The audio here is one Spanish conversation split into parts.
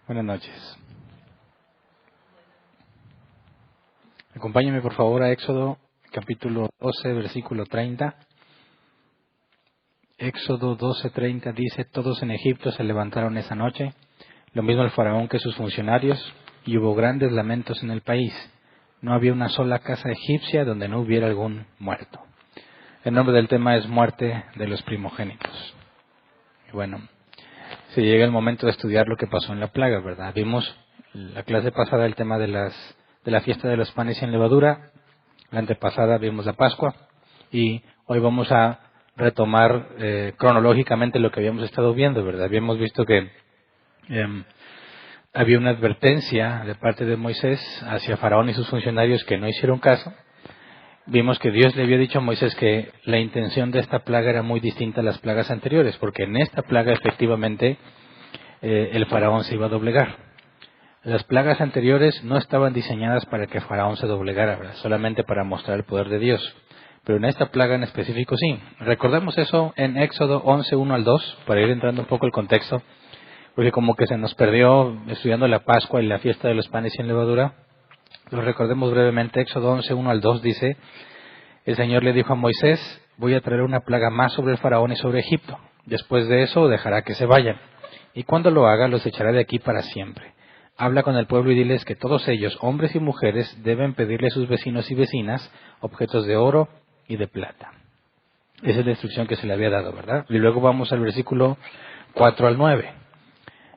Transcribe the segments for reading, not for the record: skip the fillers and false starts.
Buenas noches. Acompáñenme por favor a Éxodo capítulo 12, versículo 30. Éxodo 12:30 dice: todos en Egipto se levantaron esa noche, lo mismo el faraón que sus funcionarios, y hubo grandes lamentos en el país. No había una sola casa egipcia donde no hubiera algún muerto. El nombre del tema es muerte de los primogénitos. Y bueno, se llega el momento de estudiar lo que pasó en la plaga, ¿verdad? Vimos la clase pasada el tema de la fiesta de los panes sin levadura. La antepasada vimos la Pascua. Y hoy vamos a retomar cronológicamente lo que habíamos estado viendo, ¿verdad? Habíamos visto que había una advertencia de parte de Moisés hacia Faraón y sus funcionarios que no hicieron caso. Vimos que Dios le había dicho a Moisés que la intención de esta plaga era muy distinta a las plagas anteriores, porque en esta plaga efectivamente el faraón se iba a doblegar. Las plagas anteriores no estaban diseñadas para que Faraón se doblegara, ¿verdad? Solamente para mostrar el poder de Dios. Pero en esta plaga en específico sí. Recordemos eso en Éxodo 11, 1 al 2, para ir entrando un poco el contexto, porque como que se nos perdió estudiando la Pascua y la fiesta de los panes sin levadura. Lo recordemos brevemente. Éxodo 11, 1 al 2 dice: el Señor le dijo a Moisés: voy a traer una plaga más sobre el Faraón y sobre Egipto. Después de eso dejará que se vayan. Y cuando lo haga, los echará de aquí para siempre. Habla con el pueblo y diles que todos ellos, hombres y mujeres, deben pedirle a sus vecinos y vecinas objetos de oro y de plata. Esa es la instrucción que se le había dado, ¿verdad? Y luego vamos al versículo 4 al 9.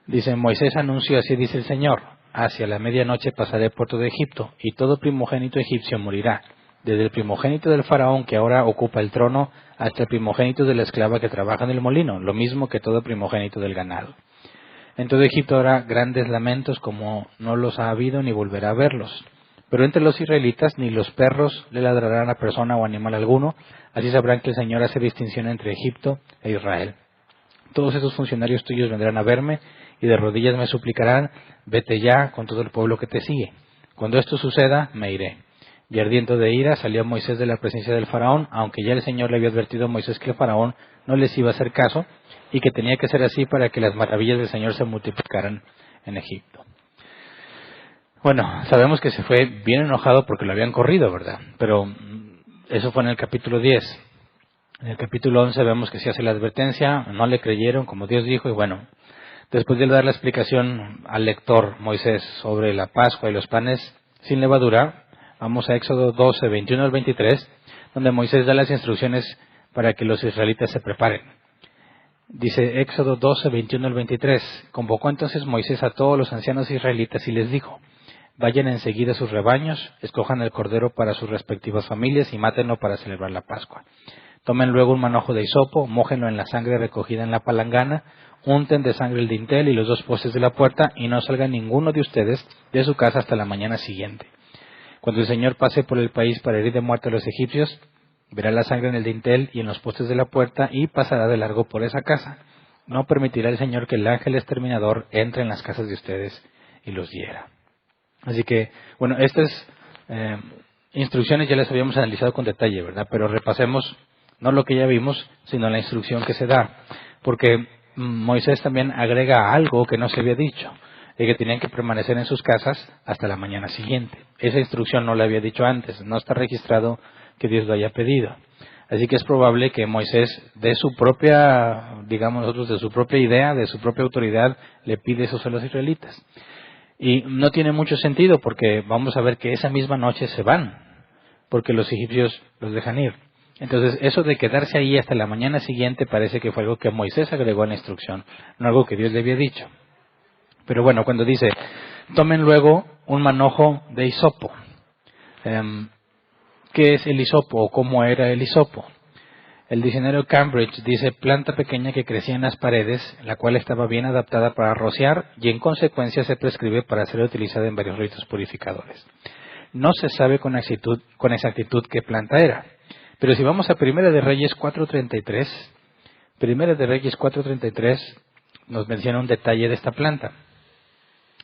Dice: Moisés anunció, así dice el Señor: hacia la medianoche pasaré por todo Egipto, y todo primogénito egipcio morirá, desde el primogénito del faraón que ahora ocupa el trono, hasta el primogénito de la esclava que trabaja en el molino, lo mismo que todo primogénito del ganado. En todo Egipto habrá grandes lamentos como no los ha habido ni volverá a verlos. Pero entre los israelitas ni los perros le ladrarán a persona o animal alguno, así sabrán que el Señor hace distinción entre Egipto e Israel. Todos esos funcionarios tuyos vendrán a verme y de rodillas me suplicarán: vete ya con todo el pueblo que te sigue. Cuando esto suceda, me iré. Y ardiendo de ira salió Moisés de la presencia del faraón, aunque ya el Señor le había advertido a Moisés que el faraón no les iba a hacer caso y que tenía que ser así para que las maravillas del Señor se multiplicaran en Egipto. Bueno, sabemos que se fue bien enojado porque lo habían corrido, ¿verdad? Pero eso fue en el capítulo 10. En el capítulo 11 vemos que se hace la advertencia, no le creyeron como Dios dijo, y bueno, después de dar la explicación al lector Moisés sobre la Pascua y los panes sin levadura, vamos a Éxodo 12, 21 al 23, donde Moisés da las instrucciones para que los israelitas se preparen. Dice Éxodo 12, 21 al 23, convocó entonces Moisés a todos los ancianos israelitas y les dijo: vayan enseguida a sus rebaños, escojan el cordero para sus respectivas familias y mátenlo para celebrar la Pascua. Tomen luego un manojo de hisopo, mójenlo en la sangre recogida en la palangana, unten de sangre el dintel y los dos postes de la puerta, y no salga ninguno de ustedes de su casa hasta la mañana siguiente. Cuando el Señor pase por el país para herir de muerte a los egipcios, verá la sangre en el dintel y en los postes de la puerta y pasará de largo por esa casa. No permitirá el Señor que el ángel exterminador entre en las casas de ustedes y los hiera. Así que, bueno, estas instrucciones ya las habíamos analizado con detalle, ¿verdad? Pero repasemos no lo que ya vimos, sino la instrucción que se da. Porque Moisés también agrega algo que no se había dicho, de que tenían que permanecer en sus casas hasta la mañana siguiente. Esa instrucción no la había dicho antes, no está registrado que Dios lo haya pedido. Así que es probable que Moisés, de su propia, digamos nosotros, de su propia idea, de su propia autoridad, le pide eso a los israelitas. Y no tiene mucho sentido porque vamos a ver que esa misma noche se van, porque los egipcios los dejan ir. Entonces, eso de quedarse ahí hasta la mañana siguiente parece que fue algo que Moisés agregó a la instrucción, no algo que Dios le había dicho. Pero bueno, cuando dice, tomen luego un manojo de hisopo. ¿Qué es el hisopo o cómo era el hisopo? El diccionario Cambridge dice: planta pequeña que crecía en las paredes, la cual estaba bien adaptada para rociar y en consecuencia se prescribe para ser utilizada en varios ritos purificadores. No se sabe con exactitud qué planta era. Pero si vamos a Primera de Reyes 4.33, nos menciona un detalle de esta planta.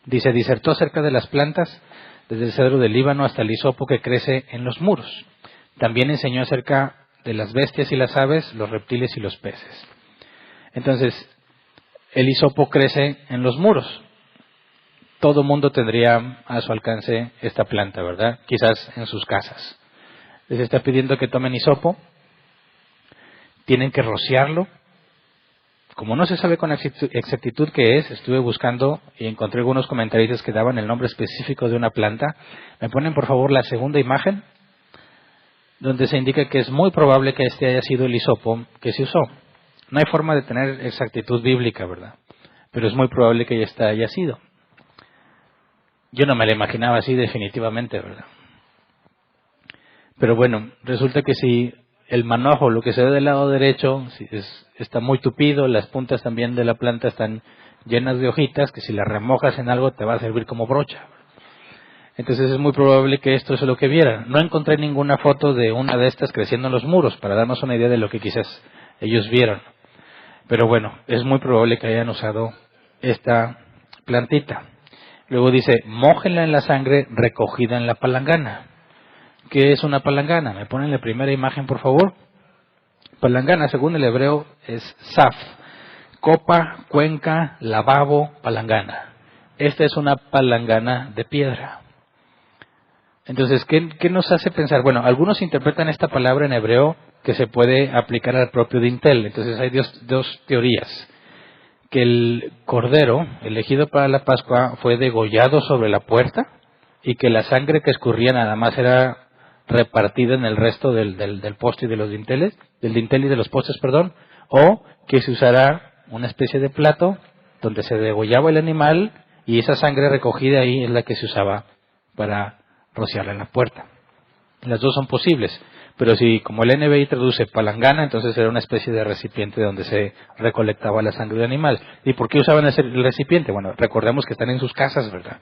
Dice: disertó acerca de las plantas, desde el cedro del Líbano hasta el hisopo que crece en los muros. También enseñó acerca de las bestias y las aves, los reptiles y los peces. Entonces, el hisopo crece en los muros. todo mundo tendría a su alcance esta planta, ¿verdad? Quizás en sus casas. Les está pidiendo que tomen hisopo, tienen que rociarlo. Como no se sabe con exactitud qué es, estuve buscando y encontré algunos comentaristas que daban el nombre específico de una planta. ¿Me ponen por favor la segunda imagen? Donde se indica que es muy probable que este haya sido el hisopo que se usó. No hay forma de tener exactitud bíblica, ¿verdad? Pero es muy probable que esta haya sido. Yo no me la imaginaba así definitivamente, ¿verdad? Pero bueno, resulta que si el manojo, lo que se ve del lado derecho, está muy tupido, las puntas también de la planta están llenas de hojitas, que si las remojas en algo te va a servir como brocha. Entonces es muy probable que esto es lo que vieran. No encontré ninguna foto de una de estas creciendo en los muros, para darnos una idea de lo que quizás ellos vieron. Pero bueno, es muy probable que hayan usado esta plantita. Luego dice, mójenla en la sangre recogida en la palangana. ¿Qué es una palangana? ¿Me ponen la primera imagen, por favor? Palangana, según el hebreo, es saf. Copa, cuenca, lavabo, palangana. Esta es una palangana de piedra. Entonces, ¿qué nos hace pensar? Bueno, algunos interpretan esta palabra en hebreo que se puede aplicar al propio dintel. Entonces hay dos teorías. Que el cordero elegido para la Pascua fue degollado sobre la puerta y que la sangre que escurría nada más era repartida en el resto del poste y de los dinteles, del dintel y de los postes, perdón, o que se usara una especie de plato donde se degollaba el animal y esa sangre recogida ahí es la que se usaba para rociarla en la puerta. Las dos son posibles, pero si como el NBI traduce palangana, entonces era una especie de recipiente donde se recolectaba la sangre del animal. ¿Y por qué usaban el recipiente? Bueno, recordemos que están en sus casas, ¿verdad?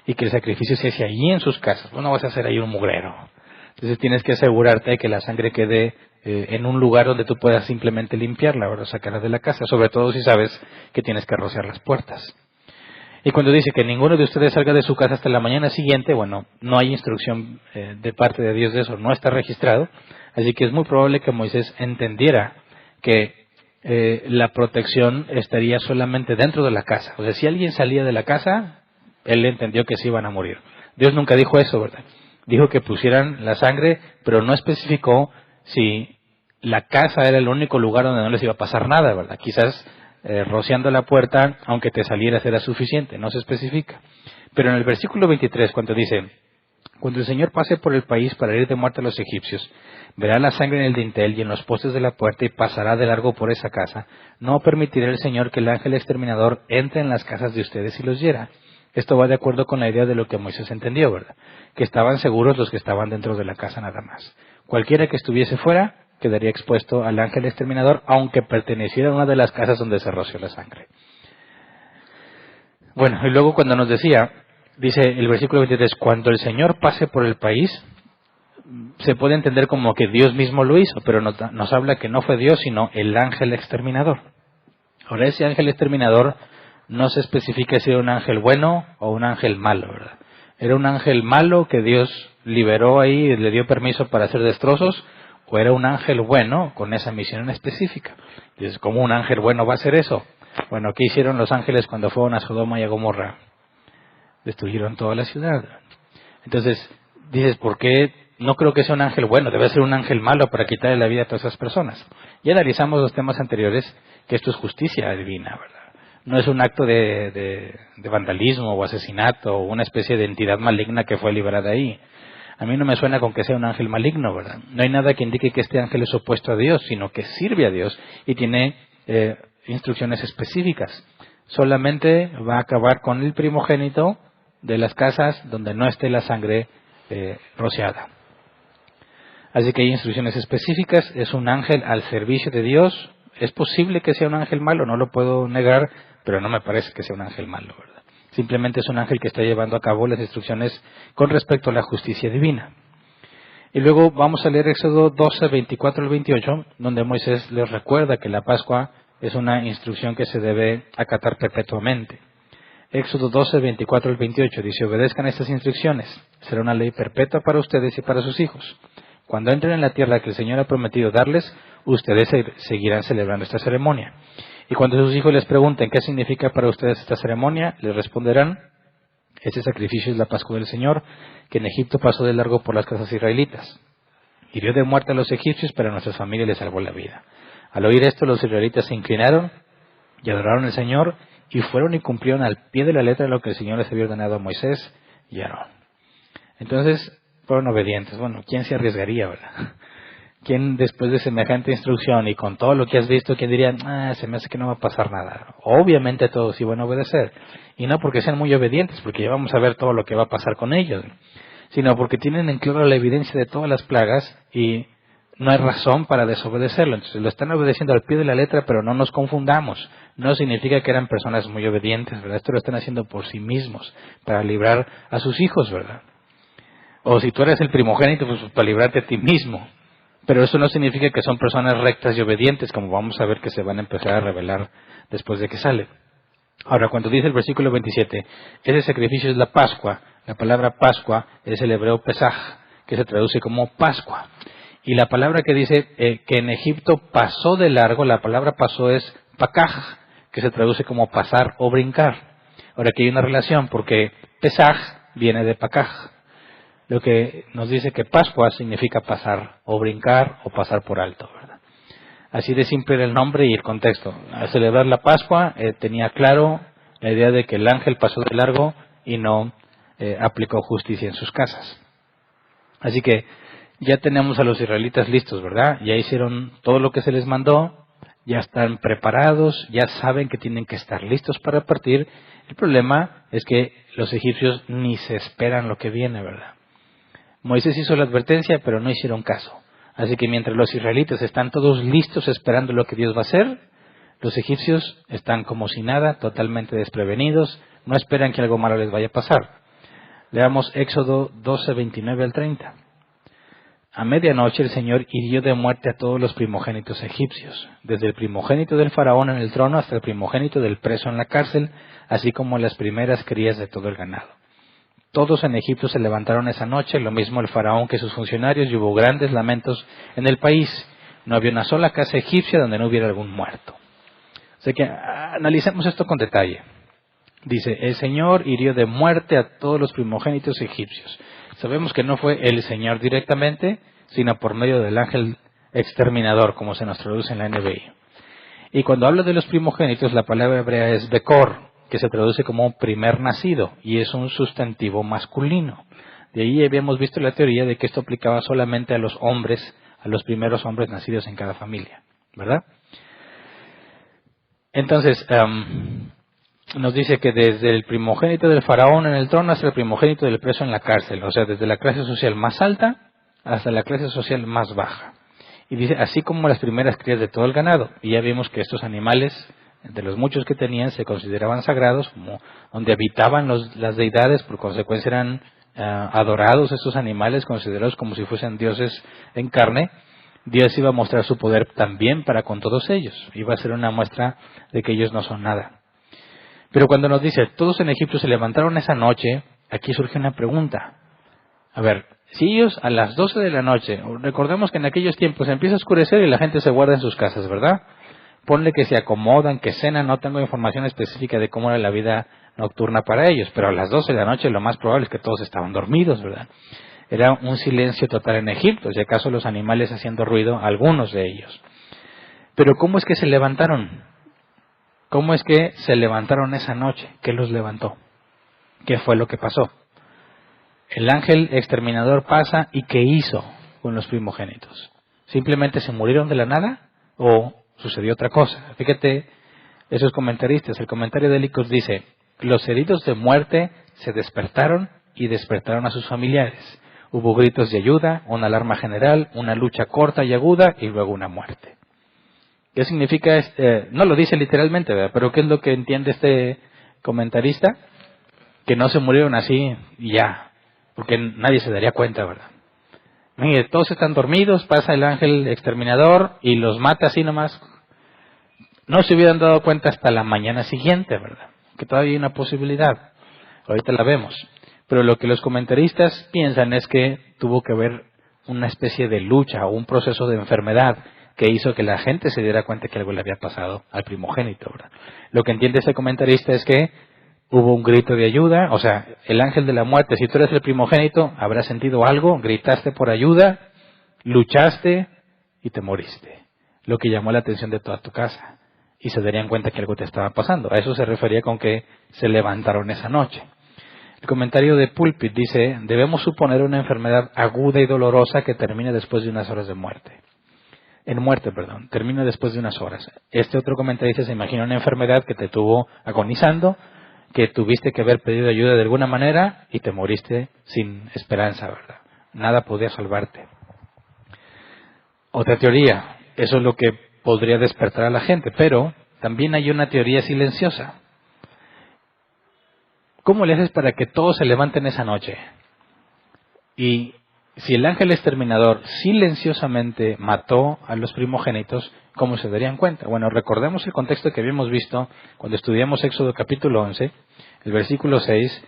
Y que el sacrificio se hace allí en sus casas. No vas a hacer ahí un mugrero. Entonces tienes que asegurarte de que la sangre quede en un lugar donde tú puedas simplemente limpiarla, ¿verdad? Sacarla de la casa, sobre todo si sabes que tienes que rociar las puertas. Y cuando dice que ninguno de ustedes salga de su casa hasta la mañana siguiente, bueno, no hay instrucción de parte de Dios de eso, no está registrado. Así que es muy probable que Moisés entendiera que la protección estaría solamente dentro de la casa. O sea, si alguien salía de la casa, él entendió que se iban a morir. Dios nunca dijo eso, ¿verdad? Dijo que pusieran la sangre, pero no especificó si la casa era el único lugar donde no les iba a pasar nada, ¿verdad? Quizás rociando la puerta, aunque te salieras, era suficiente, no se especifica. Pero en el versículo 23, cuando dice, cuando el Señor pase por el país para ir de muerte a los egipcios, verá la sangre en el dintel y en los postes de la puerta y pasará de largo por esa casa, no permitirá el Señor que el ángel exterminador entre en las casas de ustedes y los hiera. Esto va de acuerdo con la idea de lo que Moisés entendió, ¿verdad? Que estaban seguros los que estaban dentro de la casa nada más. Cualquiera que estuviese fuera quedaría expuesto al ángel exterminador, aunque perteneciera a una de las casas donde se roció la sangre. Bueno, y luego cuando nos decía, dice el versículo 23, cuando el Señor pase por el país, se puede entender como que Dios mismo lo hizo, pero nos habla que no fue Dios, sino el ángel exterminador. Ahora, ese ángel exterminador no se especifica si era un ángel bueno o un ángel malo, ¿verdad? ¿Era un ángel malo que Dios liberó ahí y le dio permiso para hacer destrozos? ¿O era un ángel bueno con esa misión en específica? Dices, ¿cómo un ángel bueno va a hacer eso? Bueno, ¿qué hicieron los ángeles cuando fueron a Sodoma y a Gomorra? Destruyeron toda la ciudad. Entonces, dices, ¿por qué? No creo que sea un ángel bueno, debe ser un ángel malo para quitarle la vida a todas esas personas. Ya analizamos los temas anteriores, que esto es justicia divina, ¿verdad? No es un acto de vandalismo o asesinato o una especie de entidad maligna que fue liberada ahí. A mí no me suena con que sea un ángel maligno, ¿verdad? No hay nada que indique que este ángel es opuesto a Dios, sino que sirve a Dios y tiene instrucciones específicas. Solamente va a acabar con el primogénito de las casas donde no esté la sangre rociada. Así que hay instrucciones específicas, es un ángel al servicio de Dios. Es posible que sea un ángel malo, no lo puedo negar, pero no me parece que sea un ángel malo, ¿verdad? Simplemente es un ángel que está llevando a cabo las instrucciones con respecto a la justicia divina. Y luego vamos a leer Éxodo 12, 24 al 28, donde Moisés les recuerda que la Pascua es una instrucción que se debe acatar perpetuamente. Éxodo 12, 24 al 28 dice, obedezcan estas instrucciones, será una ley perpetua para ustedes y para sus hijos. Cuando entren en la tierra que el Señor ha prometido darles, ustedes seguirán celebrando esta ceremonia. Y cuando sus hijos les pregunten qué significa para ustedes esta ceremonia, les responderán, Este sacrificio es la Pascua del Señor, que en Egipto pasó de largo por las casas israelitas. Hirió de muerte a los egipcios, pero a nuestras familias les salvó la vida. Al oír esto, los israelitas se inclinaron y adoraron al Señor, y fueron y cumplieron al pie de la letra lo que el Señor les había ordenado a Moisés y a Aarón. Entonces, fueron obedientes. Bueno, ¿quién se arriesgaría, verdad? ¿Quién después de semejante instrucción y con todo lo que has visto, quién diría, se me hace que no va a pasar nada? Obviamente todos iban a obedecer. Y no porque sean muy obedientes, porque ya vamos a ver todo lo que va a pasar con ellos, sino porque tienen en claro la evidencia de todas las plagas y no hay razón para desobedecerlo. Entonces lo están obedeciendo al pie de la letra, pero no nos confundamos. No significa que eran personas muy obedientes, ¿verdad? Esto lo están haciendo por sí mismos, para librar a sus hijos, ¿verdad? O si tú eres el primogénito, pues para librarte a ti mismo. Pero eso no significa que son personas rectas y obedientes, como vamos a ver que se van a empezar a revelar después de que sale. Ahora, cuando dice el versículo 27, ese sacrificio es la Pascua. La palabra Pascua es el hebreo Pesaj, que se traduce como Pascua. Y la palabra que dice que en Egipto pasó de largo, la palabra pasó es Pakaj, que se traduce como pasar o brincar. Ahora, aquí hay una relación, porque Pesaj viene de Pakaj. Lo que nos dice que Pascua significa pasar o brincar o pasar por alto, ¿verdad? Así de simple era el nombre y el contexto. Al celebrar la Pascua tenía claro la idea de que el ángel pasó de largo y no aplicó justicia en sus casas. Así que ya tenemos a los israelitas listos, ¿verdad? Ya hicieron todo lo que se les mandó, ya están preparados, ya saben que tienen que estar listos para partir. El problema es que los egipcios ni se esperan lo que viene, ¿verdad? Moisés hizo la advertencia, pero no hicieron caso. Así que mientras los israelitas están todos listos esperando lo que Dios va a hacer, los egipcios están como si nada, totalmente desprevenidos, no esperan que algo malo les vaya a pasar. Leamos Éxodo 12, 29 al 30. A medianoche el Señor hirió de muerte a todos los primogénitos egipcios, desde el primogénito del faraón en el trono hasta el primogénito del preso en la cárcel, así como las primeras crías de todo el ganado. Todos en Egipto se levantaron esa noche, lo mismo el faraón que sus funcionarios, y hubo grandes lamentos en el país. No había una sola casa egipcia donde no hubiera algún muerto. Así que analicemos esto con detalle. Dice, el Señor hirió de muerte a todos los primogénitos egipcios. Sabemos que no fue el Señor directamente, sino por medio del ángel exterminador, como se nos traduce en la NBI. Y cuando habla de los primogénitos, la palabra hebrea es Bekor, que se traduce como primer nacido, y es un sustantivo masculino. De ahí habíamos visto la teoría de que esto aplicaba solamente a los hombres, a los primeros hombres nacidos en cada familia, ¿verdad? Entonces, nos dice que desde el primogénito del faraón en el trono hasta el primogénito del preso en la cárcel, o sea, desde la clase social más alta hasta la clase social más baja. Y dice, así como las primeras crías de todo el ganado. Y ya vimos que estos animales, de los muchos que tenían, se consideraban sagrados, como donde habitaban las deidades, por consecuencia eran adorados estos animales, considerados como si fuesen dioses en carne. Dios iba a mostrar su poder también para con todos ellos. Iba a ser una muestra de que ellos no son nada. Pero cuando nos dice, todos en Egipto se levantaron esa noche, aquí surge una pregunta. A ver, si ellos a las 12 de la noche, recordemos que en aquellos tiempos empieza a oscurecer y la gente se guarda en sus casas, ¿verdad? Ponle que se acomodan, que cenan, no tengo información específica de cómo era la vida nocturna para ellos, pero a las 12 de la noche lo más probable es que todos estaban dormidos, ¿verdad? Era un silencio total en Egipto, si acaso los animales haciendo ruido, algunos de ellos. Pero ¿cómo es que se levantaron? ¿Cómo es que se levantaron esa noche? ¿Qué los levantó? ¿Qué fue lo que pasó? El ángel exterminador pasa y ¿qué hizo con los primogénitos? ¿Simplemente se murieron de la nada o sucedió otra cosa? Fíjate, esos comentaristas, el comentario de Helicos dice, los heridos de muerte se despertaron y despertaron a sus familiares. Hubo gritos de ayuda, una alarma general, una lucha corta y aguda y luego una muerte. ¿Qué significa? No lo dice literalmente, ¿verdad? Pero ¿qué es lo que entiende este comentarista? Que no se murieron así y ya, porque nadie se daría cuenta, ¿verdad? Mire, todos están dormidos, pasa el ángel exterminador y los mata así nomás. No se hubieran dado cuenta hasta la mañana siguiente, ¿verdad? Que todavía hay una posibilidad. Ahorita la vemos. Pero lo que los comentaristas piensan es que tuvo que haber una especie de lucha o un proceso de enfermedad que hizo que la gente se diera cuenta que algo le había pasado al primogénito, ¿verdad? Lo que entiende ese comentarista es que hubo un grito de ayuda, o sea, el ángel de la muerte, si tú eres el primogénito, habrás sentido algo, gritaste por ayuda, luchaste y te moriste. Lo que llamó la atención de toda tu casa. Y se darían cuenta que algo te estaba pasando. A eso se refería con que se levantaron esa noche. El comentario de Pulpit dice, debemos suponer una enfermedad aguda y dolorosa que termine después de unas horas de muerte. Termina después de unas horas. Este otro comentario dice, se imagina una enfermedad que te tuvo agonizando, que tuviste que haber pedido ayuda de alguna manera y te moriste sin esperanza, ¿verdad? Nada podía salvarte. Otra teoría, eso es lo que podría despertar a la gente, pero también hay una teoría silenciosa. ¿Cómo le haces para que todos se levanten esa noche? Y si el ángel exterminador silenciosamente mató a los primogénitos, ¿cómo se darían cuenta? Bueno, recordemos el contexto que habíamos visto cuando estudiamos Éxodo capítulo 11, el versículo 6.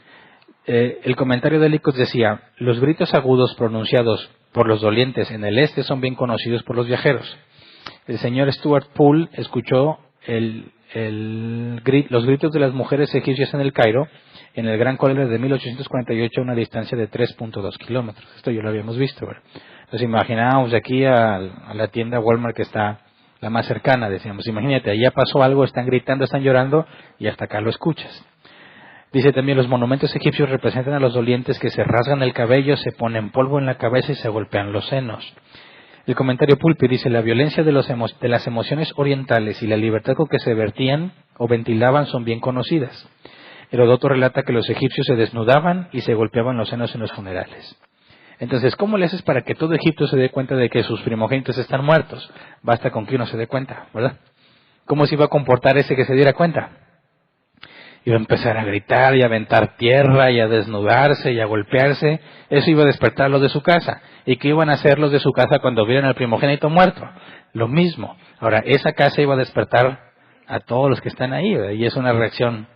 El comentario de Likus decía, los gritos agudos pronunciados por los dolientes en el este son bien conocidos por los viajeros. El señor Stuart Poole escuchó los gritos de las mujeres egipcias en el Cairo, en el Gran Cólera de 1848, a una distancia de 3.2 kilómetros. Esto ya lo habíamos visto, ¿verdad? Nos imaginábamos de aquí a la tienda Walmart que está la más cercana, decíamos, imagínate, allá pasó algo, están gritando, están llorando, y hasta acá lo escuchas. Dice también, los monumentos egipcios representan a los dolientes que se rasgan el cabello, se ponen polvo en la cabeza y se golpean los senos. El comentario Pulpi dice, la violencia de las emociones orientales y la libertad con que se vertían o ventilaban son bien conocidas. Herodoto relata que los egipcios se desnudaban y se golpeaban los senos en los funerales. Entonces, ¿cómo le haces para que todo Egipto se dé cuenta de que sus primogénitos están muertos? Basta con que uno se dé cuenta, ¿verdad? ¿Cómo se iba a comportar ese que se diera cuenta? Iba a empezar a gritar y a aventar tierra y a desnudarse y a golpearse. Eso iba a despertar a los de su casa. ¿Y qué iban a hacer los de su casa cuando vieran al primogénito muerto? Lo mismo. Ahora, esa casa iba a despertar a todos los que están ahí, ¿verdad? Y es una reacción.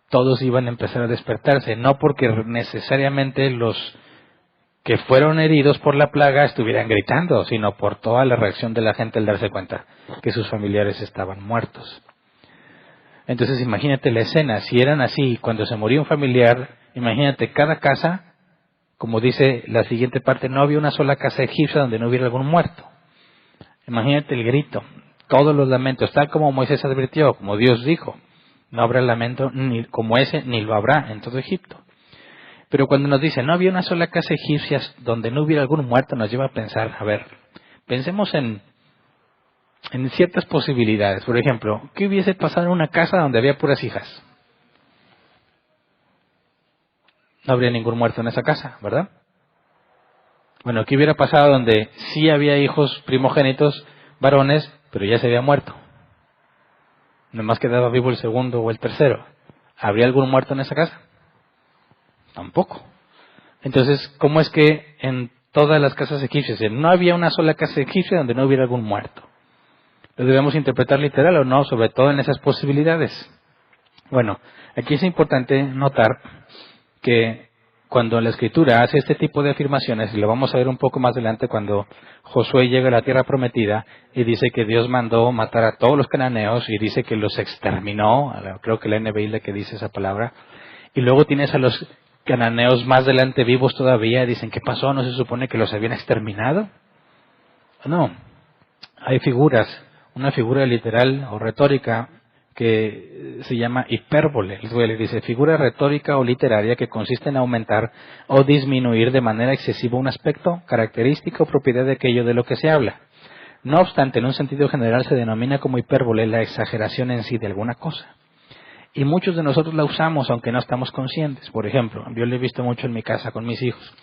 Todos iban a empezar a despertarse, no porque necesariamente los que fueron heridos por la plaga estuvieran gritando, sino por toda la reacción de la gente al darse cuenta que sus familiares estaban muertos. Entonces imagínate la escena, si eran así, cuando se moría un familiar, imagínate cada casa, como dice la siguiente parte, no había una sola casa egipcia donde no hubiera algún muerto. Imagínate el grito, todos los lamentos, tal como Moisés advirtió, como Dios dijo, no habrá lamento ni como ese, ni lo habrá en todo Egipto. Pero cuando nos dice, no había una sola casa egipcia donde no hubiera algún muerto, nos lleva a pensar, a ver, pensemos en ciertas posibilidades. Por ejemplo, ¿qué hubiese pasado en una casa donde había puras hijas? No habría ningún muerto en esa casa, ¿verdad? Bueno, ¿qué hubiera pasado donde sí había hijos primogénitos varones, pero ya se había muerto? Nomás quedaba vivo el segundo o el tercero. ¿Habría algún muerto en esa casa? Tampoco. Entonces, ¿cómo es que en todas las casas egipcias no había una sola casa egipcia donde no hubiera algún muerto? ¿Lo debemos interpretar literal o no? Sobre todo en esas posibilidades. Bueno, aquí es importante notar que cuando la Escritura hace este tipo de afirmaciones, y lo vamos a ver un poco más adelante cuando Josué llega a la tierra prometida y dice que Dios mandó matar a todos los cananeos y dice que los exterminó, creo que la NBI es la que dice esa palabra, y luego tienes a los cananeos más adelante vivos todavía y dicen, ¿qué pasó? ¿No se supone que los habían exterminado? No, hay figuras, una figura literal o retórica que se llama hipérbole. Le dice figura retórica o literaria que consiste en aumentar o disminuir de manera excesiva un aspecto, característica o propiedad de aquello de lo que se habla. No obstante, en un sentido general se denomina como hipérbole la exageración en sí de alguna cosa. Y muchos de nosotros la usamos aunque no estamos conscientes. Por ejemplo, yo lo he visto mucho en mi casa con mis hijos.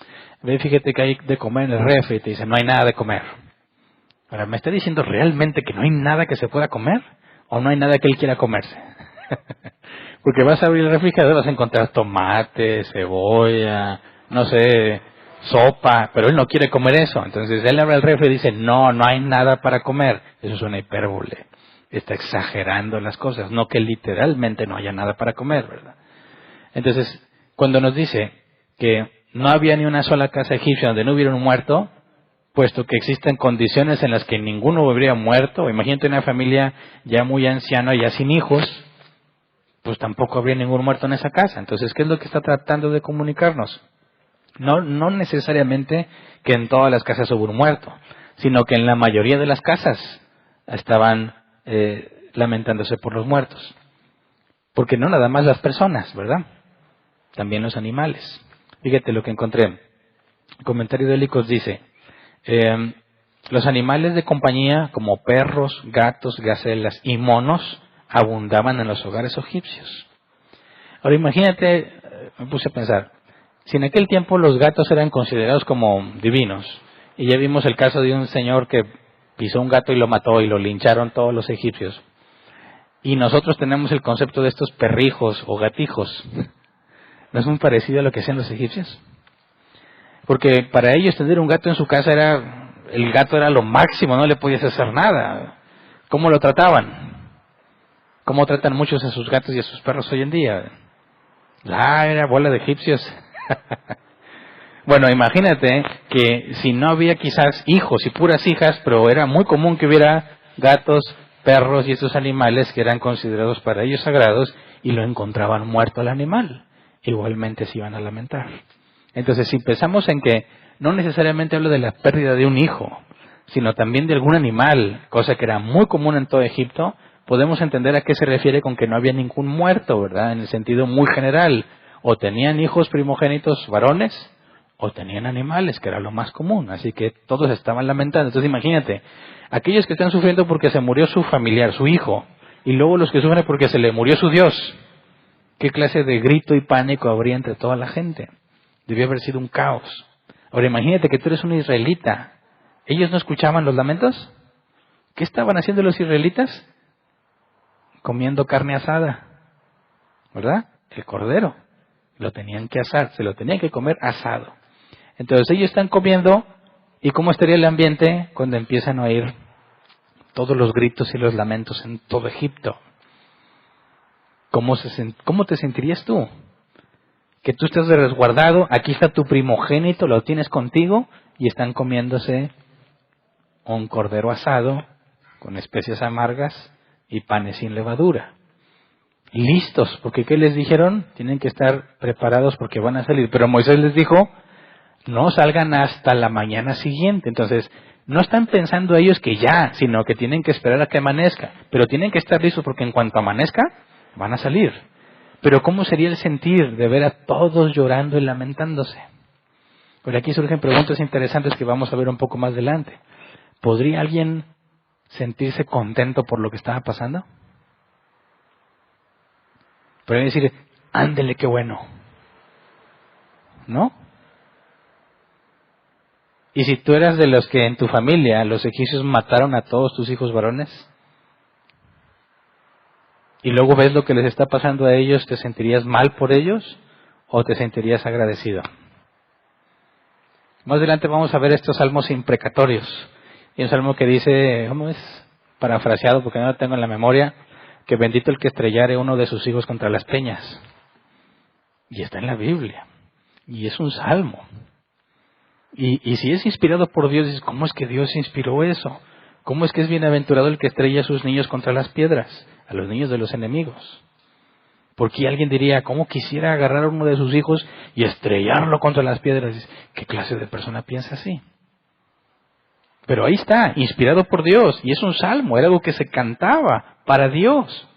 Ve, fíjate que hay de comer en el refri y te dicen no hay nada de comer. Ahora, ¿me está diciendo realmente que no hay nada que se pueda comer? ¿O no hay nada que él quiera comerse? Porque vas a abrir el refrigerador y vas a encontrar tomate, cebolla, no sé, sopa, pero él no quiere comer eso. Entonces él abre el refri y dice, no hay nada para comer. Eso es una hipérbole. Está exagerando las cosas, no que literalmente no haya nada para comer, ¿verdad? Entonces, cuando nos dice que no había ni una sola casa egipcia donde no hubiera un muerto, puesto que existen condiciones en las que ninguno habría muerto. Imagínate una familia ya muy anciana, ya sin hijos, pues tampoco habría ningún muerto en esa casa. Entonces, ¿qué es lo que está tratando de comunicarnos? No necesariamente que en todas las casas hubo un muerto, sino que en la mayoría de las casas estaban lamentándose por los muertos. Porque no nada más las personas, ¿verdad? También los animales. Fíjate lo que encontré. El comentario de Helicos dice, los animales de compañía como perros, gatos, gacelas y monos abundaban en los hogares egipcios. Ahora imagínate, me puse a pensar, si en aquel tiempo los gatos eran considerados como divinos, y ya vimos el caso de un señor que pisó un gato y lo mató y lo lincharon todos los egipcios, y nosotros tenemos el concepto de estos perrijos o gatijos, ¿no es muy parecido a lo que hacían los egipcios? Porque para ellos tener un gato en su casa el gato era lo máximo, no le podías hacer nada. ¿Cómo lo trataban? ¿Cómo tratan muchos a sus gatos y a sus perros hoy en día? Era bola de egipcios. Bueno, imagínate que si no había quizás hijos y puras hijas, pero era muy común que hubiera gatos, perros y estos animales que eran considerados para ellos sagrados y lo encontraban muerto al animal. Igualmente se iban a lamentar. Entonces, si pensamos en que no necesariamente habla de la pérdida de un hijo, sino también de algún animal, cosa que era muy común en todo Egipto, podemos entender a qué se refiere con que no había ningún muerto, ¿verdad? En el sentido muy general. O tenían hijos primogénitos varones, o tenían animales, que era lo más común. Así que todos estaban lamentando. Entonces imagínate, aquellos que están sufriendo porque se murió su familiar, su hijo, y luego los que sufren porque se le murió su Dios. ¿Qué clase de grito y pánico habría entre toda la gente? Debió haber sido un caos. Ahora imagínate que tú eres un israelita. ¿Ellos no escuchaban los lamentos? ¿Qué estaban haciendo los israelitas? Comiendo carne asada, ¿verdad? El cordero. Lo tenían que asar, se lo tenían que comer asado. Entonces ellos están comiendo, ¿y cómo estaría el ambiente cuando empiezan a oír todos los gritos y los lamentos en todo Egipto? ¿Cómo te sentirías tú? Que tú estás resguardado, aquí está tu primogénito, lo tienes contigo, y están comiéndose un cordero asado con especias amargas y panes sin levadura. Listos, porque ¿qué les dijeron? Tienen que estar preparados porque van a salir. Pero Moisés les dijo, no salgan hasta la mañana siguiente. Entonces, no están pensando ellos que ya, sino que tienen que esperar a que amanezca. Pero tienen que estar listos porque en cuanto amanezca, van a salir. Pero ¿cómo sería el sentir de ver a todos llorando y lamentándose? Por aquí surgen preguntas interesantes que vamos a ver un poco más adelante. ¿Podría alguien sentirse contento por lo que estaba pasando? Podría decir, ándele, qué bueno. ¿No? Y si tú eras de los que en tu familia los egipcios mataron a todos tus hijos varones, y luego ves lo que les está pasando a ellos, ¿te sentirías mal por ellos o te sentirías agradecido? Más adelante vamos a ver estos salmos imprecatorios. Y un salmo que dice, ¿cómo es? Parafraseado porque no lo tengo en la memoria, que bendito el que estrellare uno de sus hijos contra las peñas. Y está en la Biblia. Y es un salmo. Y si es inspirado por Dios, dices, ¿cómo es que Dios inspiró eso? ¿Cómo es que es bienaventurado el que estrella a sus niños contra las piedras? A los niños de los enemigos. Porque alguien diría, ¿cómo quisiera agarrar a uno de sus hijos y estrellarlo contra las piedras? ¿Qué clase de persona piensa así? Pero ahí está, inspirado por Dios. Y es un salmo, era algo que se cantaba para Dios.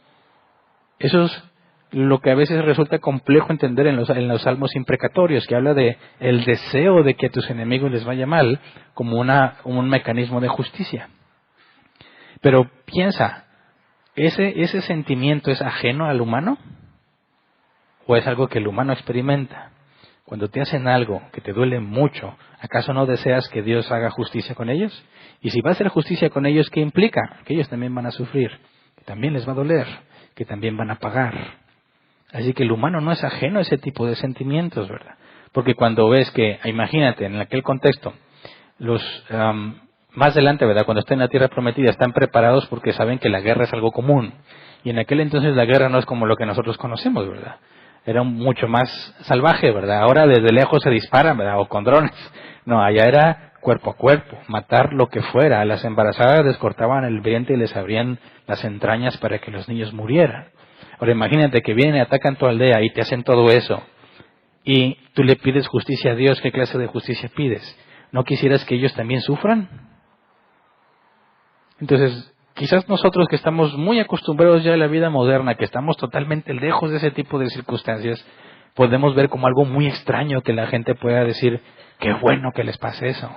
Eso es lo que a veces resulta complejo entender en los salmos imprecatorios, que habla de el deseo de que a tus enemigos les vaya mal como un mecanismo de justicia. Pero piensa, ¿ese sentimiento es ajeno al humano? ¿O es algo que el humano experimenta? Cuando te hacen algo que te duele mucho, ¿acaso no deseas que Dios haga justicia con ellos? Y si va a hacer justicia con ellos, ¿qué implica? Que ellos también van a sufrir, que también les va a doler, que también van a pagar. Así que el humano no es ajeno a ese tipo de sentimientos, ¿verdad? Porque cuando ves que, imagínate, en aquel contexto, más adelante, ¿verdad? Cuando estén en la tierra prometida, están preparados porque saben que la guerra es algo común. Y en aquel entonces la guerra no es como lo que nosotros conocemos, ¿verdad? Era mucho más salvaje, ¿verdad? Ahora desde lejos se disparan, ¿verdad? O con drones. No, allá era cuerpo a cuerpo, matar lo que fuera. A las embarazadas les cortaban el vientre y les abrían las entrañas para que los niños murieran. Ahora imagínate que vienen y atacan tu aldea y te hacen todo eso. Y tú le pides justicia a Dios. ¿Qué clase de justicia pides? ¿No quisieras que ellos también sufran? Entonces, quizás nosotros que estamos muy acostumbrados ya a la vida moderna, que estamos totalmente lejos de ese tipo de circunstancias, podemos ver como algo muy extraño que la gente pueda decir, qué bueno que les pase eso.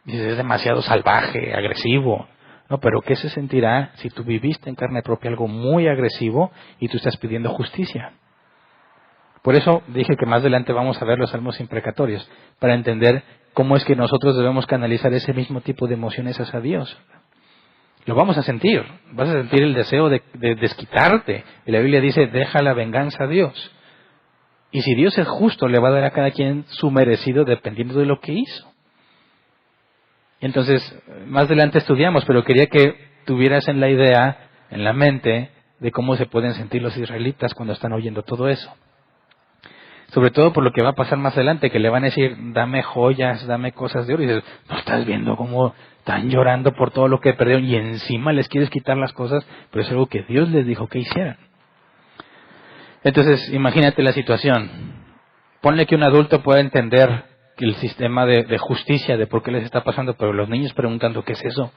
Dices, es demasiado salvaje, agresivo. No, pero ¿qué se sentirá si tú viviste en carne propia algo muy agresivo y tú estás pidiendo justicia? Por eso dije que más adelante vamos a ver los salmos imprecatorios, para entender cómo es que nosotros debemos canalizar ese mismo tipo de emociones hacia Dios. Lo vamos a sentir, vas a sentir el deseo de desquitarte. Y la Biblia dice, deja la venganza a Dios. Y si Dios es justo, le va a dar a cada quien su merecido dependiendo de lo que hizo. Entonces, más adelante estudiamos, pero quería que tuvieras en la idea, en la mente, de cómo se pueden sentir los israelitas cuando están oyendo todo eso. Sobre todo por lo que va a pasar más adelante, que le van a decir, dame joyas, dame cosas de oro. Y dices, no estás viendo cómo están llorando por todo lo que perdieron y encima les quieres quitar las cosas, pero es algo que Dios les dijo que hicieran. Entonces, imagínate la situación. Ponle que un adulto pueda entender el sistema de justicia, de por qué les está pasando, pero los niños preguntando, ¿qué es eso?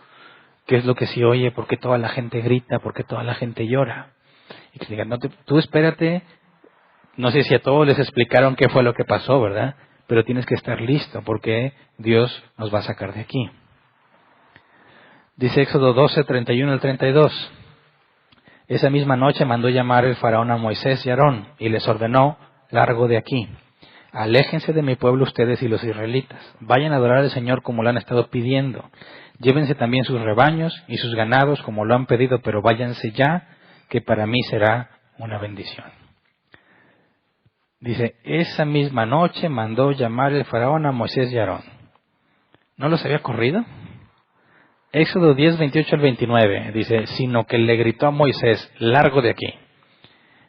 ¿Qué es lo que se oye? ¿Por qué toda la gente grita? ¿Por qué toda la gente llora? Y que digan, no tú espérate. No sé si a todos les explicaron qué fue lo que pasó, ¿verdad? Pero tienes que estar listo porque Dios nos va a sacar de aquí. Dice Éxodo 12, 31 al 32. Esa misma noche mandó llamar el faraón a Moisés y Aarón y les ordenó, largo de aquí. Aléjense de mi pueblo ustedes y los israelitas. Vayan a adorar al Señor como lo han estado pidiendo. Llévense también sus rebaños y sus ganados como lo han pedido, pero váyanse ya, que para mí será una bendición. Dice, esa misma noche mandó llamar el faraón a Moisés y Aarón. ¿No los había corrido? Éxodo 10, 28 al 29 dice, sino que le gritó a Moisés, largo de aquí.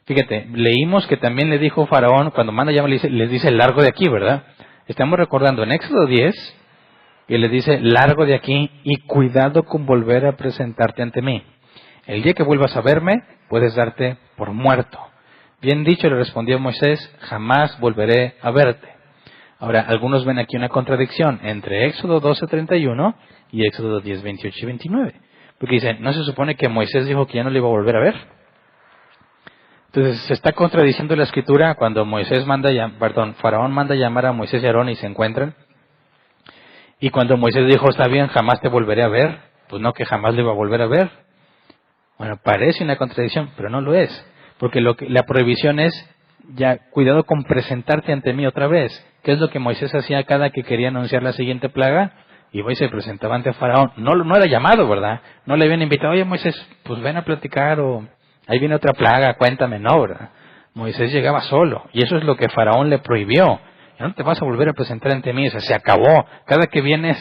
Fíjate, leímos que también le dijo Faraón, cuando manda llamar, les dice largo de aquí, ¿verdad? Estamos recordando en Éxodo 10, y le dice largo de aquí y cuidado con volver a presentarte ante mí. El día que vuelvas a verme, puedes darte por muerto. Bien dicho, le respondió Moisés, jamás volveré a verte. Ahora, algunos ven aquí una contradicción entre Éxodo 12, 31 y Éxodo 10, 28 y 29. Porque dicen, ¿no se supone que Moisés dijo que ya no le iba a volver a ver? Entonces, se está contradiciendo la escritura cuando Faraón manda llamar a Moisés y Aarón y se encuentran. Y cuando Moisés dijo, está bien, jamás te volveré a ver, pues no, que jamás le iba a volver a ver. Bueno, parece una contradicción, pero no lo es. Porque la prohibición es, ya, cuidado con presentarte ante mí otra vez. ¿Qué es lo que Moisés hacía cada que quería anunciar la siguiente plaga? Iba y se presentaba ante Faraón. No era llamado, ¿verdad? No le habían invitado, oye Moisés, pues ven a platicar, o ahí viene otra plaga, cuéntame, no, ¿verdad? Moisés llegaba solo, y eso es lo que Faraón le prohibió. Ya no te vas a volver a presentar ante mí, o sea, se acabó. Cada que vienes,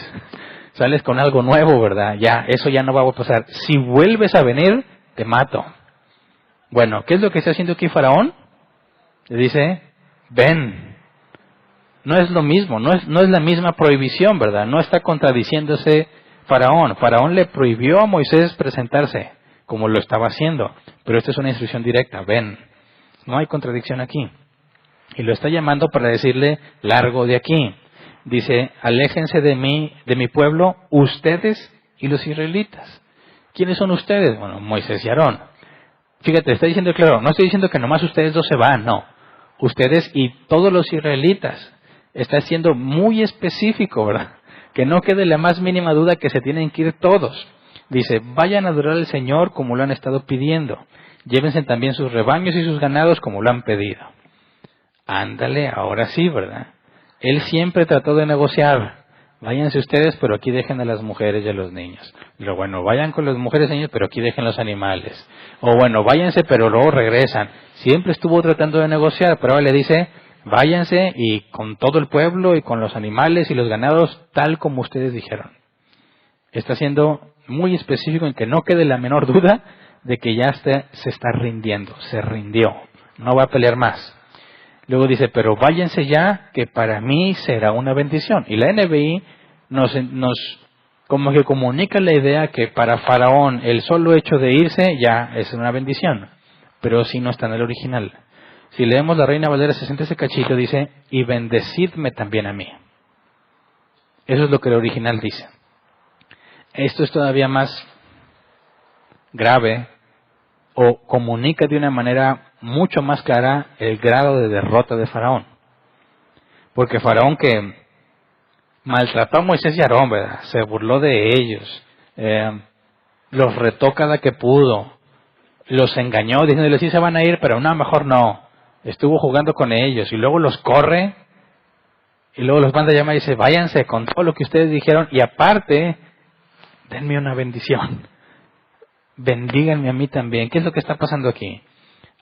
sales con algo nuevo, ¿verdad? Ya, eso ya no va a pasar. Si vuelves a venir, te mato. Bueno, ¿qué es lo que está haciendo aquí Faraón? Le dice, ven. No es lo mismo, no es la misma prohibición, ¿verdad? No está contradiciéndose Faraón. Faraón le prohibió a Moisés presentarse, como lo estaba haciendo. Pero esta es una instrucción directa, ven. No hay contradicción aquí. Y lo está llamando para decirle, largo de aquí. Dice, aléjense de mí, de mi pueblo, ustedes y los israelitas. ¿Quiénes son ustedes? Bueno, Moisés y Aarón. Fíjate, está diciendo claro, no estoy diciendo que nomás ustedes dos se van, no. Ustedes y todos los israelitas. Está siendo muy específico, ¿verdad? Que no quede la más mínima duda que se tienen que ir todos. Dice, vayan a adorar al Señor como lo han estado pidiendo. Llévense también sus rebaños y sus ganados como lo han pedido. Ándale, ahora sí, ¿verdad? Él siempre trató de negociar. Váyanse ustedes, pero aquí dejen a las mujeres y a los niños. Pero bueno, vayan con las mujeres y niños, pero aquí dejen los animales. O bueno, váyanse, pero luego regresan. Siempre estuvo tratando de negociar, pero ahora le dice, váyanse y con todo el pueblo y con los animales y los ganados, tal como ustedes dijeron. Está siendo muy específico en que no quede la menor duda de que ya se está rindiendo, se rindió, no va a pelear más. Luego dice, pero váyanse ya, que para mí será una bendición. Y la NBI nos como que comunica la idea que para Faraón el solo hecho de irse ya es una bendición. pero sí no está en el original. Si leemos la Reina Valera 60 ese cachito, dice, y bendecidme también a mí. Eso es lo que el original dice. Esto es todavía más grave, o comunica de una manera mucho más clara el grado de derrota de Faraón. Porque Faraón, que maltrató a Moisés y a Aarón, ¿verdad?, se burló de ellos, los retó cada que pudo, los engañó diciéndoles sí se van a ir, pero no, mejor no. Estuvo jugando con ellos y luego los corre y luego los manda a llamar y dice, váyanse con todo lo que ustedes dijeron y aparte, denme una bendición. Bendíganme a mí también. ¿Qué es lo que está pasando aquí?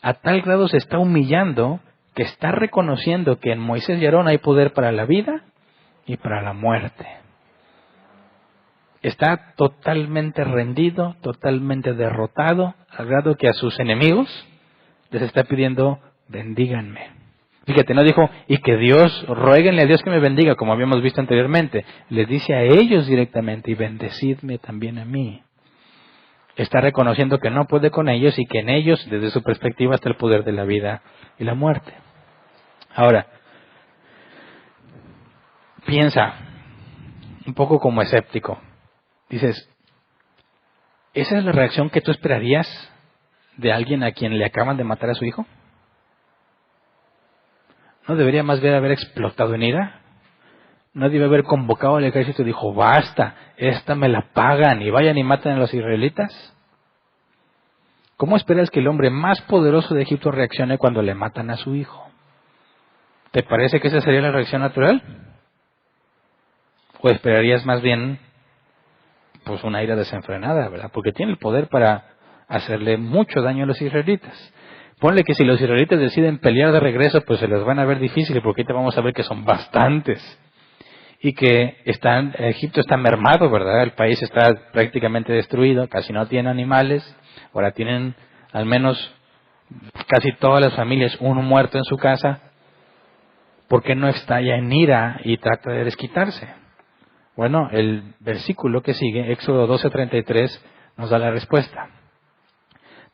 A tal grado se está humillando que está reconociendo que en Moisés y Aarón hay poder para la vida y para la muerte. Está totalmente rendido, totalmente derrotado, al grado que a sus enemigos les está pidiendo, bendíganme. Fíjate, no dijo, y que Dios, ruéguenle a Dios que me bendiga, como habíamos visto anteriormente. Les dice a ellos directamente, y bendecidme también a mí. Está reconociendo que no puede con ellos y que en ellos, desde su perspectiva, está el poder de la vida y la muerte. Ahora, piensa, un poco como escéptico. Dices, ¿esa es la reacción que tú esperarías de alguien a quien le acaban de matar a su hijo? ¿No debería más bien haber explotado en ira? ¿No debe haber convocado al ejército y dijo, basta, esta me la pagan y vayan y maten a los israelitas? ¿Cómo esperas que el hombre más poderoso de Egipto reaccione cuando le matan a su hijo? ¿Te parece que esa sería la reacción natural? ¿O esperarías más bien pues una ira desenfrenada, ¿verdad? Porque tiene el poder para hacerle mucho daño a los israelitas. Ponle que si los israelitas deciden pelear de regreso, pues se les van a ver difíciles, porque ahorita vamos a ver que son bastantes. Y que Egipto está mermado, ¿verdad? El país está prácticamente destruido, casi no tiene animales. Ahora tienen al menos casi todas las familias un muerto en su casa. ¿Por qué no estalla en ira y trata de desquitarse? Bueno, el versículo que sigue, Éxodo 12:33, nos da la respuesta.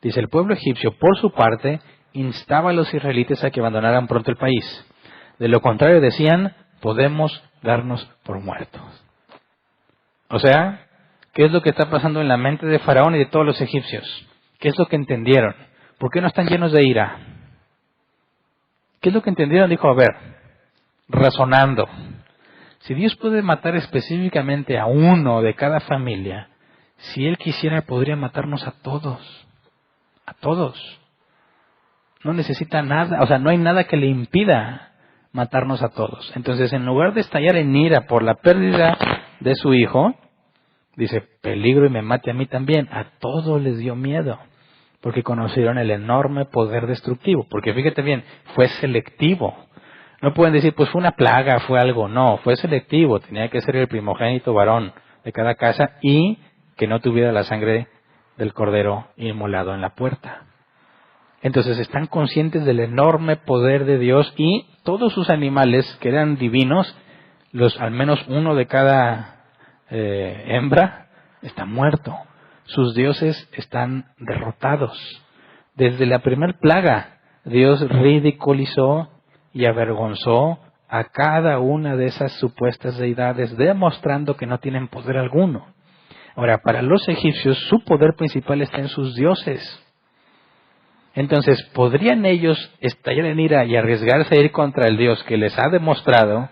Dice, el pueblo egipcio, por su parte, instaba a los israelitas a que abandonaran pronto el país. De lo contrario, decían, podemos darnos por muertos. O sea, ¿qué es lo que está pasando en la mente de Faraón y de todos los egipcios? ¿Qué es lo que entendieron? ¿Por qué no están llenos de ira? ¿Qué es lo que entendieron? Dijo, a ver, razonando. Si Dios puede matar específicamente a uno de cada familia, si Él quisiera podría matarnos a todos. A todos. No necesita nada, o sea, no hay nada que le impida matarnos a todos. Entonces, en lugar de estallar en ira por la pérdida de su hijo, dice, peligro y me mate a mí también. A todos les dio miedo, porque conocieron el enorme poder destructivo. Porque fíjate bien, fue selectivo. No pueden decir, pues fue una plaga, fue algo. No, fue selectivo. Tenía que ser el primogénito varón de cada casa y que no tuviera la sangre del cordero inmolado en la puerta. Entonces están conscientes del enorme poder de Dios y todos sus animales que eran divinos, al menos uno de cada hembra, está muerto. Sus dioses están derrotados. Desde la primer plaga, Dios ridiculizó y avergonzó a cada una de esas supuestas deidades, demostrando que no tienen poder alguno. Ahora, para los egipcios, su poder principal está en sus dioses. Entonces, ¿podrían ellos estallar en ira y arriesgarse a ir contra el Dios que les ha demostrado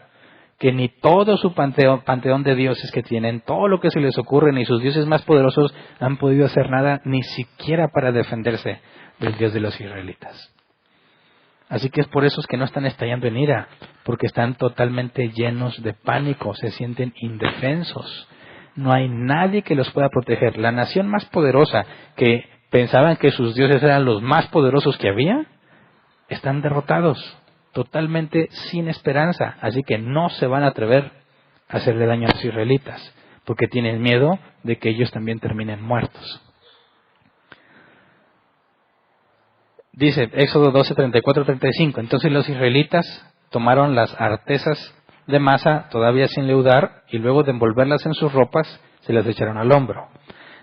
que ni todo su panteón de dioses que tienen, todo lo que se les ocurre, ni sus dioses más poderosos han podido hacer nada, ni siquiera para defenderse del Dios de los israelitas? Así que es por eso que no están estallando en ira, porque están totalmente llenos de pánico, se sienten indefensos. No hay nadie que los pueda proteger. La nación más poderosa, que pensaban que sus dioses eran los más poderosos que había, están derrotados, totalmente sin esperanza. Así que no se van a atrever a hacerle daño a los israelitas, porque tienen miedo de que ellos también terminen muertos. Dice Éxodo 12:34-35, entonces los israelitas tomaron las artesas de masa todavía sin leudar y luego de envolverlas en sus ropas se las echaron al hombro.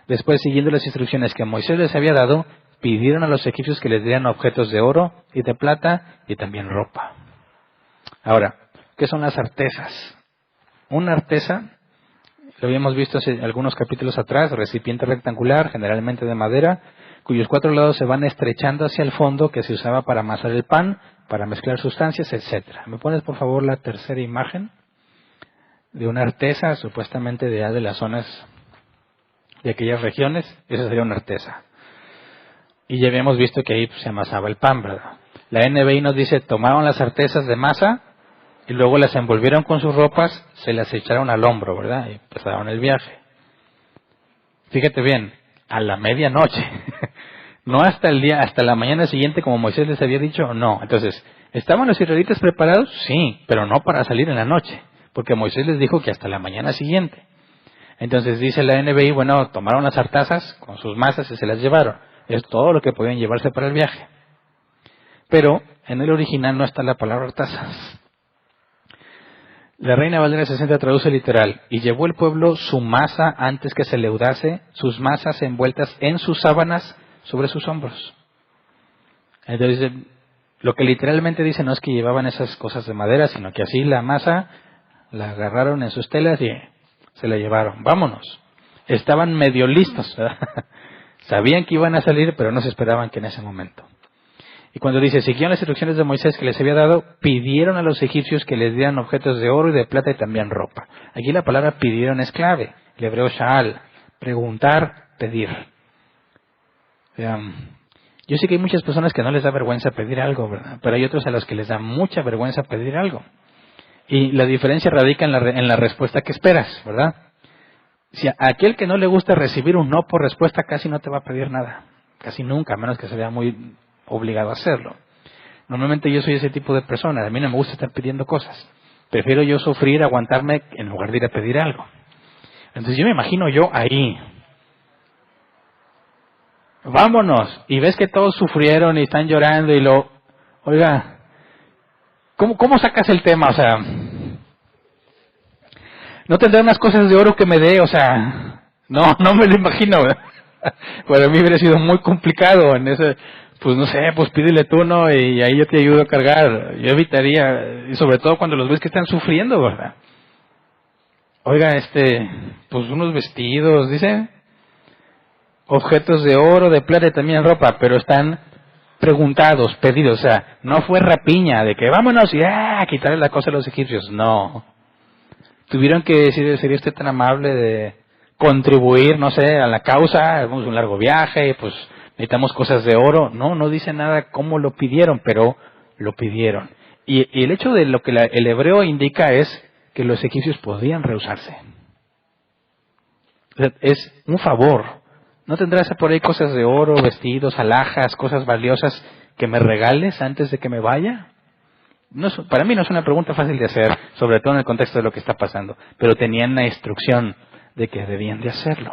Después, siguiendo las instrucciones que Moisés les había dado, pidieron a los egipcios que les dieran objetos de oro y de plata y también ropa. Ahora, ¿qué son las artesas? Una artesa, lo habíamos visto hace algunos capítulos atrás, recipiente rectangular, generalmente de madera, cuyos 4 lados se van estrechando hacia el fondo, que se usaba para amasar el pan, para mezclar sustancias, etcétera. ¿Me pones por favor la tercera imagen de una artesa, supuestamente de las zonas de aquellas regiones? Esa sería una artesa. Y ya habíamos visto que ahí se amasaba el pan, ¿verdad? La NBI nos dice, tomaron las artesas de masa y luego las envolvieron con sus ropas, se las echaron al hombro, ¿verdad? Y empezaron el viaje. Fíjate bien, a la medianoche. No hasta la mañana siguiente como Moisés les había dicho, no. Entonces, ¿estaban los israelitas preparados? Sí, pero no para salir en la noche, porque Moisés les dijo que hasta la mañana siguiente. Entonces dice la NBI, bueno, tomaron las artesas con sus masas y se las llevaron. Es todo lo que podían llevarse para el viaje. Pero en el original no está la palabra artesas. La Reina Valera 60 traduce literal, y llevó el pueblo su masa antes que se leudase, sus masas envueltas en sus sábanas sobre sus hombros. Entonces, lo que literalmente dice no es que llevaban esas cosas de madera, sino que así la masa la agarraron en sus telas y se la llevaron. Vámonos. Estaban medio listos, ¿verdad? Sabían que iban a salir, pero no se esperaban que en ese momento. Y cuando dice, siguieron las instrucciones de Moisés que les había dado, pidieron a los egipcios que les dieran objetos de oro y de plata y también ropa. Aquí la palabra pidieron es clave. El hebreo sha'al, preguntar, pedir. Yo sé que hay muchas personas que no les da vergüenza pedir algo, ¿verdad? Pero hay otros a los que les da mucha vergüenza pedir algo. Y la diferencia radica en la respuesta que esperas, ¿verdad? Si a aquel que no le gusta recibir un no por respuesta casi no te va a pedir nada. Casi nunca, a menos que se vea muy obligado a hacerlo. Normalmente yo soy ese tipo de persona. A mí no me gusta estar pidiendo cosas. Prefiero yo sufrir, aguantarme, en lugar de ir a pedir algo. Entonces yo me imagino yo ahí. Vámonos. Y ves que todos sufrieron y están llorando y oiga, ¿cómo sacas el tema? O sea, no tendré unas cosas de oro que me dé, o sea, no me lo imagino. Para mí hubiera sido muy complicado en ese, pues no sé, pues pídele tú, ¿no? Y ahí yo te ayudo a cargar. Yo evitaría, y sobre todo cuando los ves que están sufriendo, ¿verdad? Oiga, pues unos vestidos, dice, objetos de oro, de plata y también ropa, pero están preguntados, pedidos, o sea, no fue rapiña de que vámonos y quitarle la cosa a los egipcios, no. Tuvieron que decir, ¿sería usted tan amable de contribuir, no sé, a la causa? Hacemos un largo viaje, pues necesitamos cosas de oro. No dice nada cómo lo pidieron, pero lo pidieron. Y el hecho de lo que el hebreo indica es que los egipcios podían rehusarse. O sea, es un favor. ¿No tendrás por ahí cosas de oro, vestidos, alhajas, cosas valiosas que me regales antes de que me vaya? Para mí no es una pregunta fácil de hacer, sobre todo en el contexto de lo que está pasando, pero tenían la instrucción de que debían de hacerlo.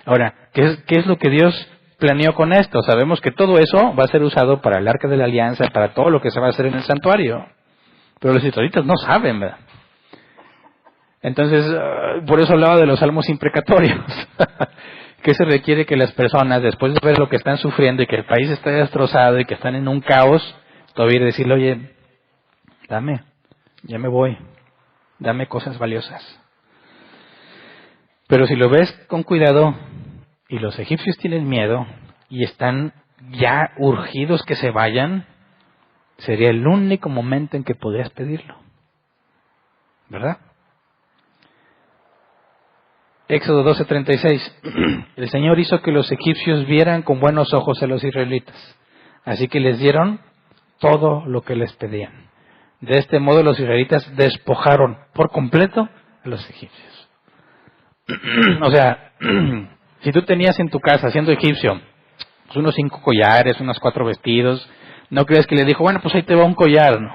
Ahora, ¿qué es lo que Dios planeó con esto? Sabemos que todo eso va a ser usado para el Arca de la Alianza, para todo lo que se va a hacer en el santuario, pero los israelitas no saben, ¿verdad? Entonces, por eso hablaba de los salmos imprecatorios. ¿Qué se requiere que las personas, después de ver lo que están sufriendo y que el país está destrozado y que están en un caos, todavía decirle, oye, dame, ya me voy, dame cosas valiosas? Pero si lo ves con cuidado y los egipcios tienen miedo y están ya urgidos que se vayan, sería el único momento en que podrías pedirlo, ¿verdad? Éxodo 12:36. El Señor hizo que los egipcios vieran con buenos ojos a los israelitas, así que les dieron todo lo que les pedían. De este modo los israelitas despojaron por completo a los egipcios. O sea, si tú tenías en tu casa, siendo egipcio, pues unos 5 collares, unos 4 vestidos, no crees que le dijo, bueno, pues ahí te va un collar, no.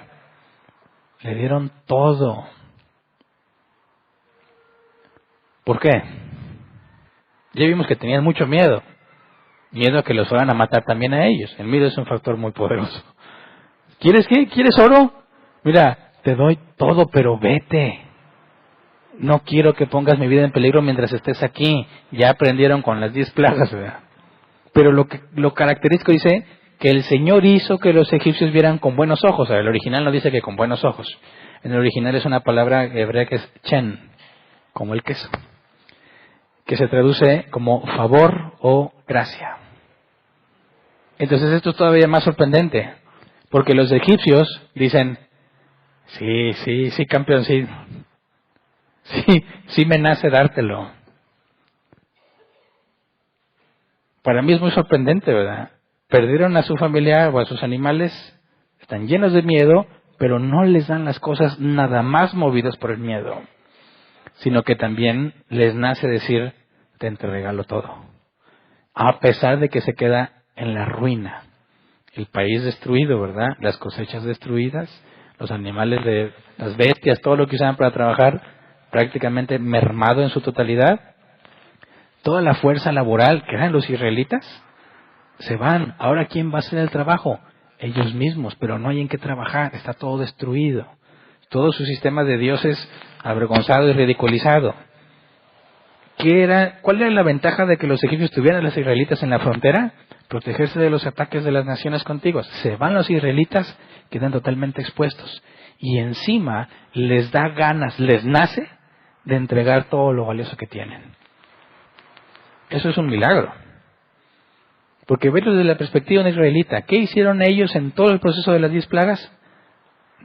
Le dieron todo. ¿Por qué? Ya vimos que tenían mucho miedo. Miedo a que los fueran a matar también a ellos. El miedo es un factor muy poderoso. ¿Quieres qué? ¿Quieres oro? Mira, te doy todo, pero vete. No quiero que pongas mi vida en peligro mientras estés aquí. Ya aprendieron con las 10 plagas, ¿verdad? Pero lo característico dice que el Señor hizo que los egipcios vieran con buenos ojos. El original no dice que con buenos ojos. En el original es una palabra hebrea que es chen, como el queso, que se traduce como favor o gracia. Entonces esto es todavía más sorprendente, porque los egipcios dicen, sí, campeón, sí me nace dártelo. Para mí es muy sorprendente, ¿verdad? Perdieron a su familia o a sus animales, están llenos de miedo, pero no les dan las cosas nada más movidos por el miedo, sino que también les nace decir, te regalo todo. A pesar de que se queda en la ruina, el país destruido, ¿verdad? Las cosechas destruidas, los animales de las bestias, todo lo que usaban para trabajar, prácticamente mermado en su totalidad. Toda la fuerza laboral que eran los israelitas, se van. Ahora, ¿quién va a hacer el trabajo? Ellos mismos, pero no hay en qué trabajar, está todo destruido. Todo su sistema de dioses avergonzado y ridiculizado. ¿Cuál era la ventaja de que los egipcios tuvieran a los israelitas en la frontera? Protegerse de los ataques de las naciones contiguas. Se van los israelitas, quedan totalmente expuestos. Y encima les da ganas, les nace de entregar todo lo valioso que tienen. Eso es un milagro. Porque verlo desde la perspectiva de un israelita, ¿qué hicieron ellos en todo el proceso de las 10 plagas?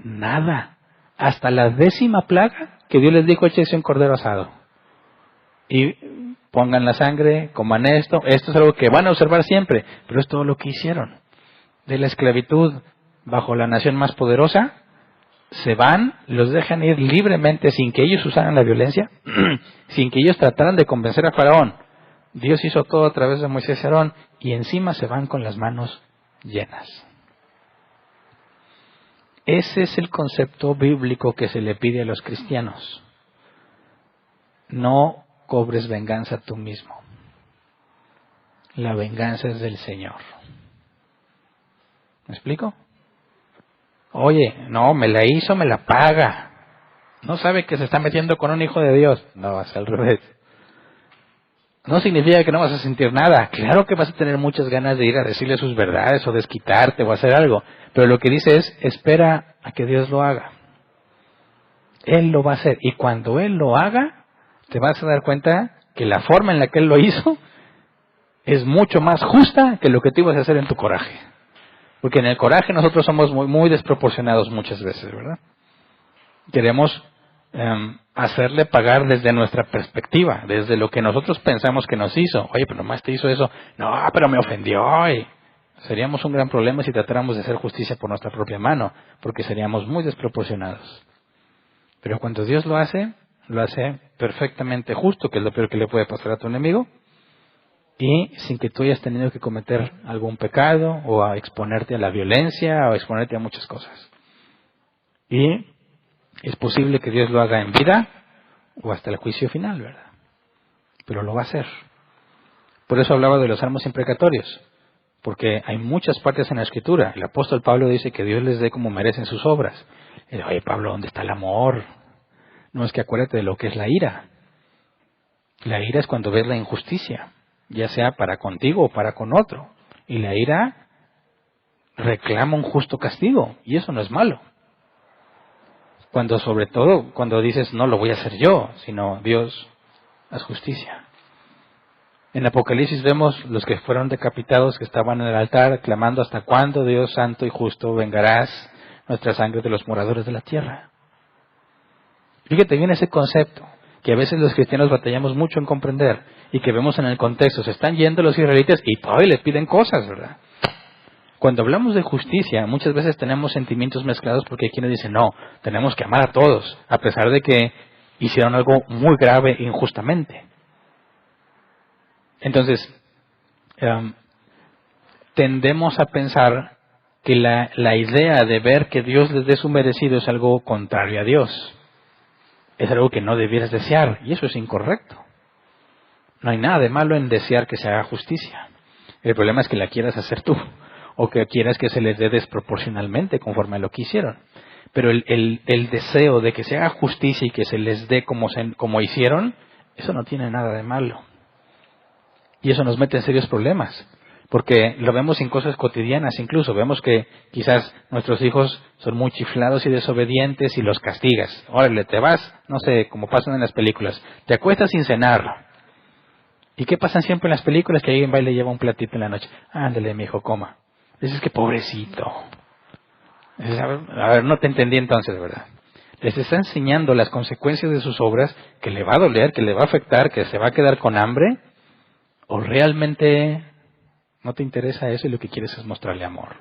Nada. Hasta la 10ª plaga que Dios les dijo, échense un cordero asado. Y pongan la sangre, coman esto. Esto es algo que van a observar siempre, pero es todo lo que hicieron. De la esclavitud bajo la nación más poderosa, se van, los dejan ir libremente sin que ellos usaran la violencia, sin que ellos trataran de convencer a Faraón. Dios hizo todo a través de Moisés y Aarón, y encima se van con las manos llenas. Ese es el concepto bíblico que se le pide a los cristianos. No cobres venganza tú mismo. La venganza es del Señor. ¿Me explico? Oye, no, me la hizo, me la paga. No sabe que se está metiendo con un hijo de Dios. No, es al revés. No significa que no vas a sentir nada. Claro que vas a tener muchas ganas de ir a decirle sus verdades o desquitarte o hacer algo. Pero lo que dice es, espera a que Dios lo haga. Él lo va a hacer. Y cuando Él lo haga, te vas a dar cuenta que la forma en la que Él lo hizo es mucho más justa que lo que tú ibas a hacer en tu coraje. Porque en el coraje nosotros somos muy desproporcionados muchas veces, ¿verdad? Queremos hacerle pagar desde nuestra perspectiva, desde lo que nosotros pensamos que nos hizo. Oye, pero nomás te hizo eso. No, pero me ofendió. Y seríamos un gran problema si tratáramos de hacer justicia por nuestra propia mano, porque seríamos muy desproporcionados. Pero cuando Dios lo hace perfectamente justo, que es lo peor que le puede pasar a tu enemigo, y sin que tú hayas tenido que cometer algún pecado, o a exponerte a la violencia, o a exponerte a muchas cosas. Y es posible que Dios lo haga en vida o hasta el juicio final, ¿verdad? Pero lo va a hacer. Por eso hablaba de los salmos imprecatorios, porque hay muchas partes en la Escritura. El apóstol Pablo dice que Dios les dé como merecen sus obras. Y dice, oye, Pablo, ¿dónde está el amor? No, es que acuérdate de lo que es la ira. La ira es cuando ves la injusticia, ya sea para contigo o para con otro. Y la ira reclama un justo castigo, y eso no es malo. Sobre todo cuando dices, no lo voy a hacer yo, sino Dios, haz justicia. En Apocalipsis vemos los que fueron decapitados, que estaban en el altar, clamando, ¿hasta cuándo, Dios santo y justo, vengarás nuestra sangre de los moradores de la tierra? Fíjate bien ese concepto, que a veces los cristianos batallamos mucho en comprender, y que vemos en el contexto. Se están yendo los israelitas y todavía les piden cosas, ¿verdad? Cuando hablamos de justicia, muchas veces tenemos sentimientos mezclados, porque hay quienes dicen, no, tenemos que amar a todos, a pesar de que hicieron algo muy grave injustamente. Entonces, tendemos a pensar que la idea de ver que Dios les dé su merecido es algo contrario a Dios. Es algo que no debieras desear, y eso es incorrecto. No hay nada de malo en desear que se haga justicia. El problema es que la quieras hacer tú, o que quieras que se les dé desproporcionalmente conforme a lo que hicieron. Pero el deseo de que se haga justicia y que se les dé como hicieron, eso no tiene nada de malo. Y eso nos mete en serios problemas. Porque lo vemos en cosas cotidianas incluso. Vemos que quizás nuestros hijos son muy chiflados y desobedientes y los castigas. Órale, te vas, no sé, como pasan en las películas. Te acuestas sin cenar. ¿Y qué pasan siempre en las películas? Que alguien va y le lleva un platito en la noche. Ándale, mi hijo, coma. Dices que pobrecito. Dices, a ver, no te entendí entonces, ¿verdad? Les está enseñando las consecuencias de sus obras, que le va a doler, que le va a afectar, que se va a quedar con hambre. ¿O realmente no te interesa eso y lo que quieres es mostrarle amor?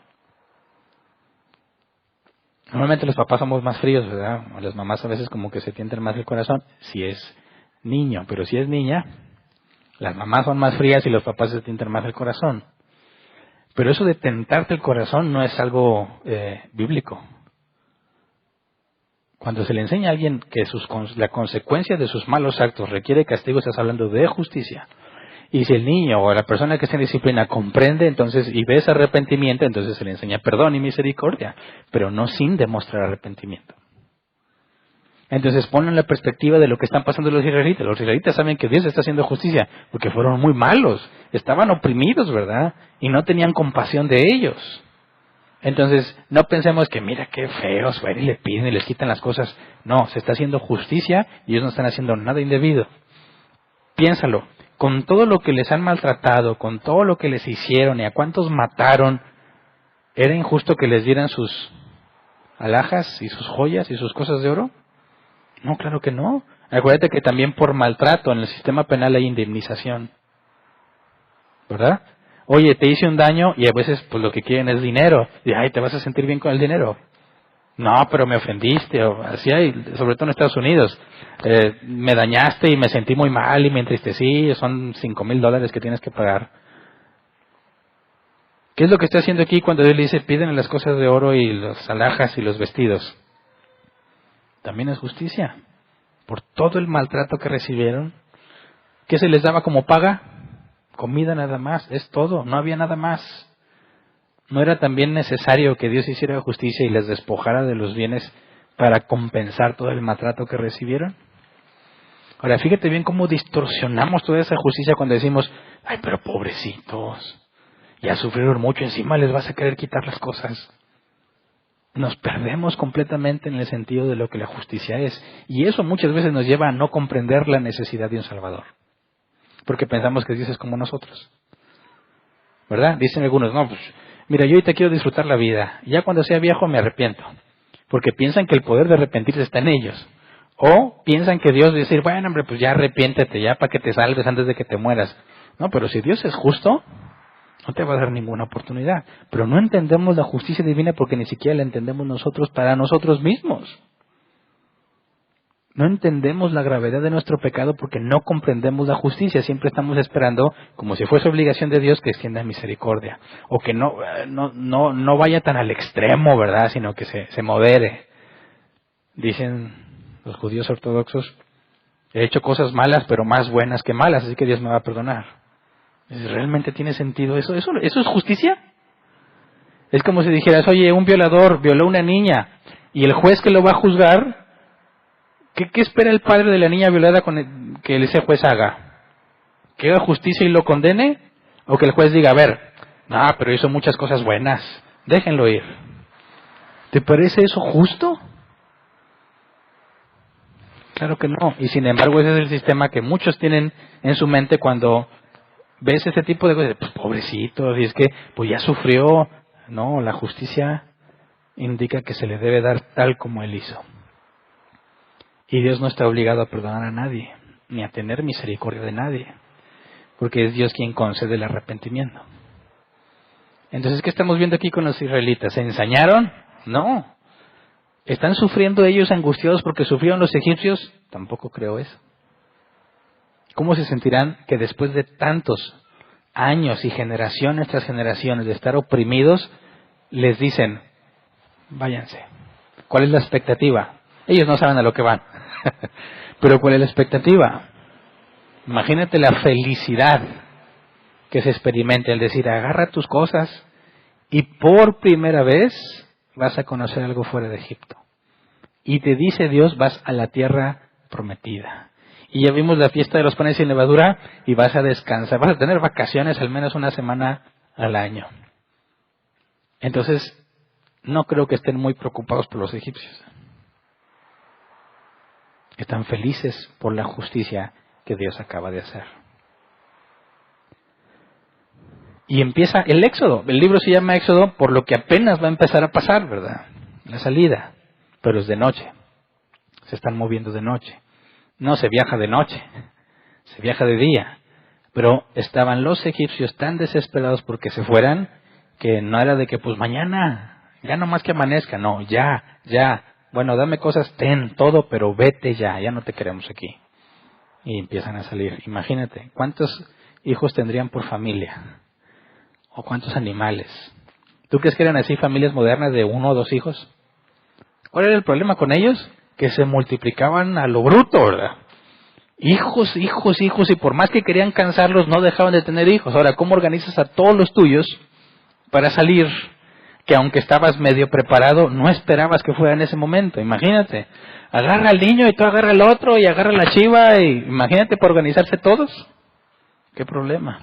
Normalmente los papás somos más fríos, ¿verdad? O las mamás a veces como que se tientan más el corazón, si es niño. Pero si es niña, las mamás son más frías y los papás se tientan más el corazón. Pero eso de tentarte el corazón no es algo bíblico. Cuando se le enseña a alguien que la consecuencia de sus malos actos requiere castigo, estás hablando de justicia. Y si el niño o la persona que está en disciplina comprende entonces y ve ese arrepentimiento, entonces se le enseña perdón y misericordia, pero no sin demostrar arrepentimiento. Entonces ponen la perspectiva de lo que están pasando los israelitas. Los israelitas saben que Dios está haciendo justicia porque fueron muy malos, estaban oprimidos, ¿verdad? Y no tenían compasión de ellos. Entonces no pensemos que mira qué feos, y le piden y les quitan las cosas. No, se está haciendo justicia y ellos no están haciendo nada indebido. Piénsalo, con todo lo que les han maltratado, con todo lo que les hicieron y a cuántos mataron, ¿era injusto que les dieran sus alhajas y sus joyas y sus cosas de oro? No, claro que no. Acuérdate que también por maltrato en el sistema penal hay indemnización, ¿verdad? Oye, te hice un daño y a veces pues lo que quieren es dinero. Y ay, te vas a sentir bien con el dinero. No, pero me ofendiste, o así hay, sobre todo en Estados Unidos. Me dañaste y me sentí muy mal y me entristecí, son $5,000 que tienes que pagar. ¿Qué es lo que está haciendo aquí cuando Dios le dice, pídenle las cosas de oro y las alhajas y los vestidos? También es justicia. Por todo el maltrato que recibieron. ¿Qué se les daba como paga? Comida nada más, es todo, no había nada más. ¿No era también necesario que Dios hiciera justicia y les despojara de los bienes para compensar todo el maltrato que recibieron? Ahora, fíjate bien cómo distorsionamos toda esa justicia cuando decimos, ay, pero pobrecitos, ya sufrieron mucho, encima les vas a querer quitar las cosas. Nos perdemos completamente en el sentido de lo que la justicia es. Y eso muchas veces nos lleva a no comprender la necesidad de un Salvador. Porque pensamos que Dios es como nosotros. ¿Verdad? Dicen algunos, no, pues, mira, yo ahorita quiero disfrutar la vida. Y ya cuando sea viejo me arrepiento. Porque piensan que el poder de arrepentirse está en ellos. O piensan que Dios dice, bueno, hombre, pues ya arrepiéntete, ya para que te salves antes de que te mueras. No, pero si Dios es justo, no te va a dar ninguna oportunidad. Pero no entendemos la justicia divina porque ni siquiera la entendemos nosotros para nosotros mismos. No entendemos la gravedad de nuestro pecado porque no comprendemos la justicia. Siempre estamos esperando, como si fuese obligación de Dios, que extienda misericordia. O que no vaya tan al extremo, ¿verdad? Sino que se modere. Dicen los judíos ortodoxos, he hecho cosas malas, pero más buenas que malas, así que Dios me va a perdonar. ¿Realmente tiene sentido eso? ¿Eso es justicia? Es como si dijeras, oye, un violador violó a una niña y el juez que lo va a juzgar, ¿qué espera el padre de la niña violada que ese juez haga? ¿Que haga justicia y lo condene? ¿O que el juez diga, a ver, no, pero hizo muchas cosas buenas, déjenlo ir? ¿Te parece eso justo? Claro que no. Y sin embargo ese es el sistema que muchos tienen en su mente cuando ves ese tipo de cosas. Pues pobrecito, y es que pues ya sufrió. No, la justicia indica que se le debe dar tal como él hizo. Y Dios no está obligado a perdonar a nadie, ni a tener misericordia de nadie, porque es Dios quien concede el arrepentimiento. Entonces, ¿qué estamos viendo aquí con los israelitas? ¿Se ensañaron? No. ¿Están sufriendo ellos angustiados porque sufrieron los egipcios? Tampoco creo eso. ¿Cómo se sentirán que después de tantos años y generaciones tras generaciones de estar oprimidos, les dicen, váyanse? ¿Cuál es la expectativa? Ellos no saben a lo que van. Pero ¿cuál es la expectativa? Imagínate la felicidad que se experimenta al decir, agarra tus cosas y por primera vez vas a conocer algo fuera de Egipto. Y te dice Dios, vas a la tierra prometida. Y ya vimos la fiesta de los panes sin levadura y vas a descansar. Vas a tener vacaciones al menos una semana al año. Entonces, no creo que estén muy preocupados por los egipcios. Están felices por la justicia que Dios acaba de hacer. Y empieza el Éxodo. El libro se llama Éxodo por lo que apenas va a empezar a pasar, ¿verdad? La salida. Pero es de noche. Se están moviendo de noche. No se viaja de noche. Se viaja de día. Pero estaban los egipcios tan desesperados porque se fueran que no era de que pues mañana, ya no más que amanezca. No, ya. Bueno, dame cosas, ten todo, pero vete ya no te queremos aquí. Y empiezan a salir. Imagínate, ¿cuántos hijos tendrían por familia? ¿O cuántos animales? ¿Tú crees que eran así familias modernas de 1 o 2 hijos? ¿Cuál era el problema con ellos? Que se multiplicaban a lo bruto, ¿verdad? Hijos, y por más que querían cansarlos, no dejaban de tener hijos. Ahora, ¿cómo organizas a todos los tuyos para salir? Que aunque estabas medio preparado, no esperabas que fuera en ese momento. Imagínate, agarra al niño y tú agarra al otro y agarra a la chiva y imagínate para organizarse todos. ¿Qué problema?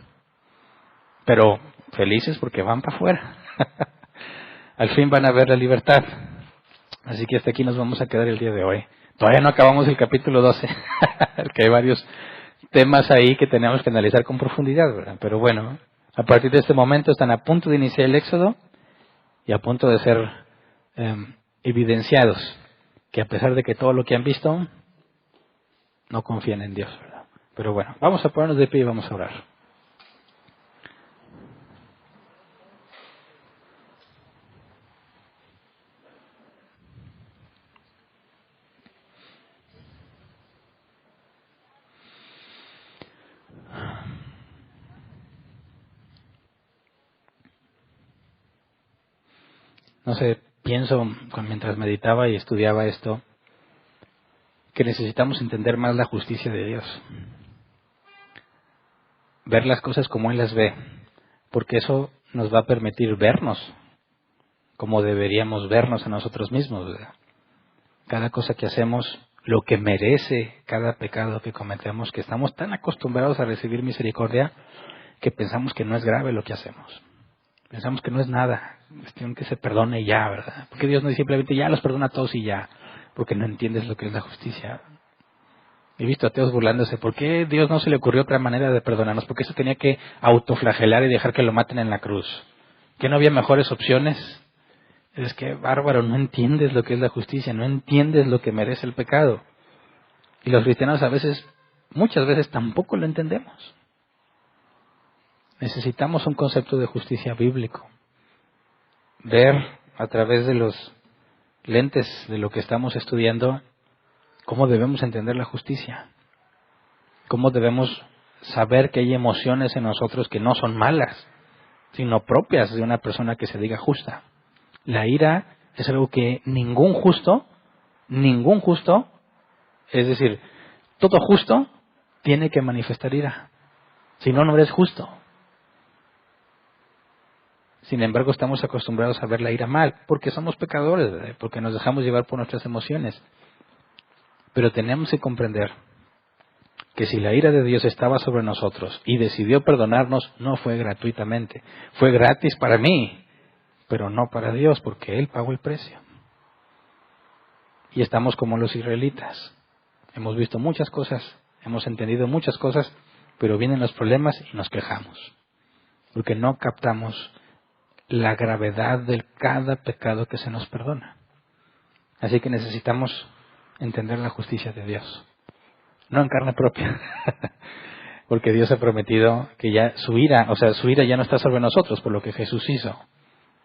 Pero felices porque van para afuera. Al fin van a ver la libertad. Así que hasta aquí nos vamos a quedar el día de hoy. Todavía no acabamos el capítulo 12, porque hay varios temas ahí que tenemos que analizar con profundidad, ¿verdad? Pero bueno, a partir de este momento están a punto de iniciar el Éxodo y a punto de ser evidenciados que a pesar de que todo lo que han visto, no confían en Dios, ¿verdad? Pero bueno, vamos a ponernos de pie y vamos a orar. No sé, pienso mientras meditaba y estudiaba esto, que necesitamos entender más la justicia de Dios. Ver las cosas como Él las ve, porque eso nos va a permitir vernos como deberíamos vernos a nosotros mismos, ¿verdad? Cada cosa que hacemos, lo que merece cada pecado que cometemos, que estamos tan acostumbrados a recibir misericordia que pensamos que no es grave lo que hacemos. Pensamos que no es nada, cuestión que se perdone y ya, ¿verdad? Porque Dios no simplemente ya los perdona a todos y ya, porque no entiendes lo que es la justicia. He visto ateos burlándose, ¿por qué Dios no se le ocurrió otra manera de perdonarnos? Porque eso tenía que autoflagelar y dejar que lo maten en la cruz. ¿Que no había mejores opciones? Es que, bárbaro, no entiendes lo que es la justicia, no entiendes lo que merece el pecado. Y los cristianos muchas veces tampoco lo entendemos. Necesitamos un concepto de justicia bíblico. Ver a través de los lentes de lo que estamos estudiando cómo debemos entender la justicia. Cómo debemos saber que hay emociones en nosotros que no son malas, sino propias de una persona que se diga justa. La ira es algo que ningún justo, es decir, todo justo tiene que manifestar ira. Si no, no eres justo. Sin embargo, estamos acostumbrados a ver la ira mal, porque somos pecadores, ¿verdad? Porque nos dejamos llevar por nuestras emociones. Pero tenemos que comprender que si la ira de Dios estaba sobre nosotros y decidió perdonarnos, no fue gratuitamente. Fue gratis para mí, pero no para Dios, porque Él pagó el precio. Y estamos como los israelitas. Hemos visto muchas cosas, hemos entendido muchas cosas, pero vienen los problemas y nos quejamos. Porque no captamos la gravedad de cada pecado que se nos perdona. Así que necesitamos entender la justicia de Dios. No en carne propia. Porque Dios ha prometido que ya su ira ya no está sobre nosotros por lo que Jesús hizo.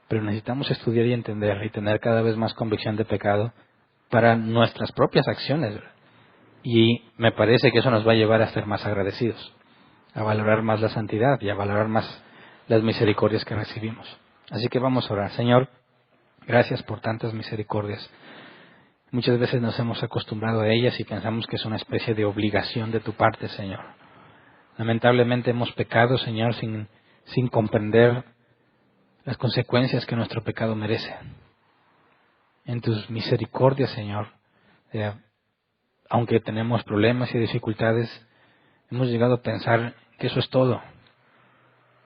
Pero necesitamos estudiar y entender y tener cada vez más convicción de pecado para nuestras propias acciones. Y me parece que eso nos va a llevar a ser más agradecidos, a valorar más la santidad y a valorar más las misericordias que recibimos. Así que vamos a orar. Señor, gracias por tantas misericordias. Muchas veces nos hemos acostumbrado a ellas y pensamos que es una especie de obligación de tu parte, Señor. Lamentablemente hemos pecado, Señor, sin comprender las consecuencias que nuestro pecado merece. En tus misericordias, Señor, aunque tenemos problemas y dificultades, hemos llegado a pensar que eso es todo.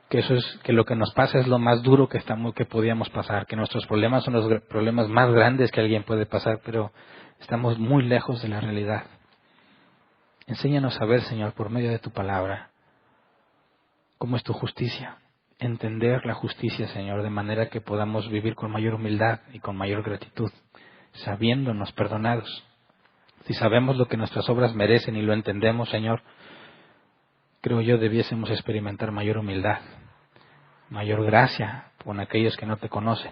que lo que nos pasa es lo más duro que podíamos pasar, que nuestros problemas son los problemas más grandes que alguien puede pasar, pero estamos muy lejos de la realidad. Enséñanos a ver, Señor, por medio de tu palabra, cómo es tu justicia. Entender la justicia, Señor, de manera que podamos vivir con mayor humildad y con mayor gratitud, sabiéndonos perdonados. Si sabemos lo que nuestras obras merecen y lo entendemos, Señor, creo yo debiésemos experimentar mayor humildad, mayor gracia con aquellos que no te conocen,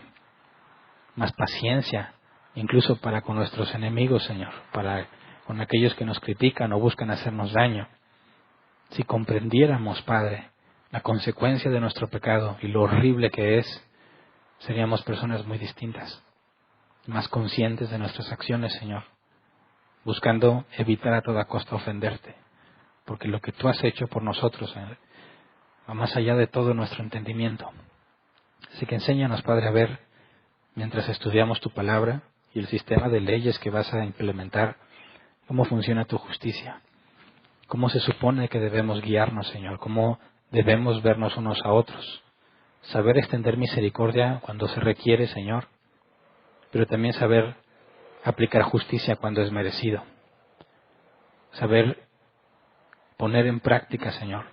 más paciencia, incluso para con nuestros enemigos, Señor, para con aquellos que nos critican o buscan hacernos daño. Si comprendiéramos, Padre, la consecuencia de nuestro pecado y lo horrible que es, seríamos personas muy distintas, más conscientes de nuestras acciones, Señor, buscando evitar a toda costa ofenderte, porque lo que tú has hecho por nosotros, Señor, va más allá de todo nuestro entendimiento. Así que enséñanos, Padre, a ver, mientras estudiamos tu palabra y el sistema de leyes que vas a implementar, cómo funciona tu justicia, cómo se supone que debemos guiarnos, Señor, cómo debemos vernos unos a otros, saber extender misericordia cuando se requiere, Señor, pero también saber aplicar justicia cuando es merecido, saber poner en práctica, Señor,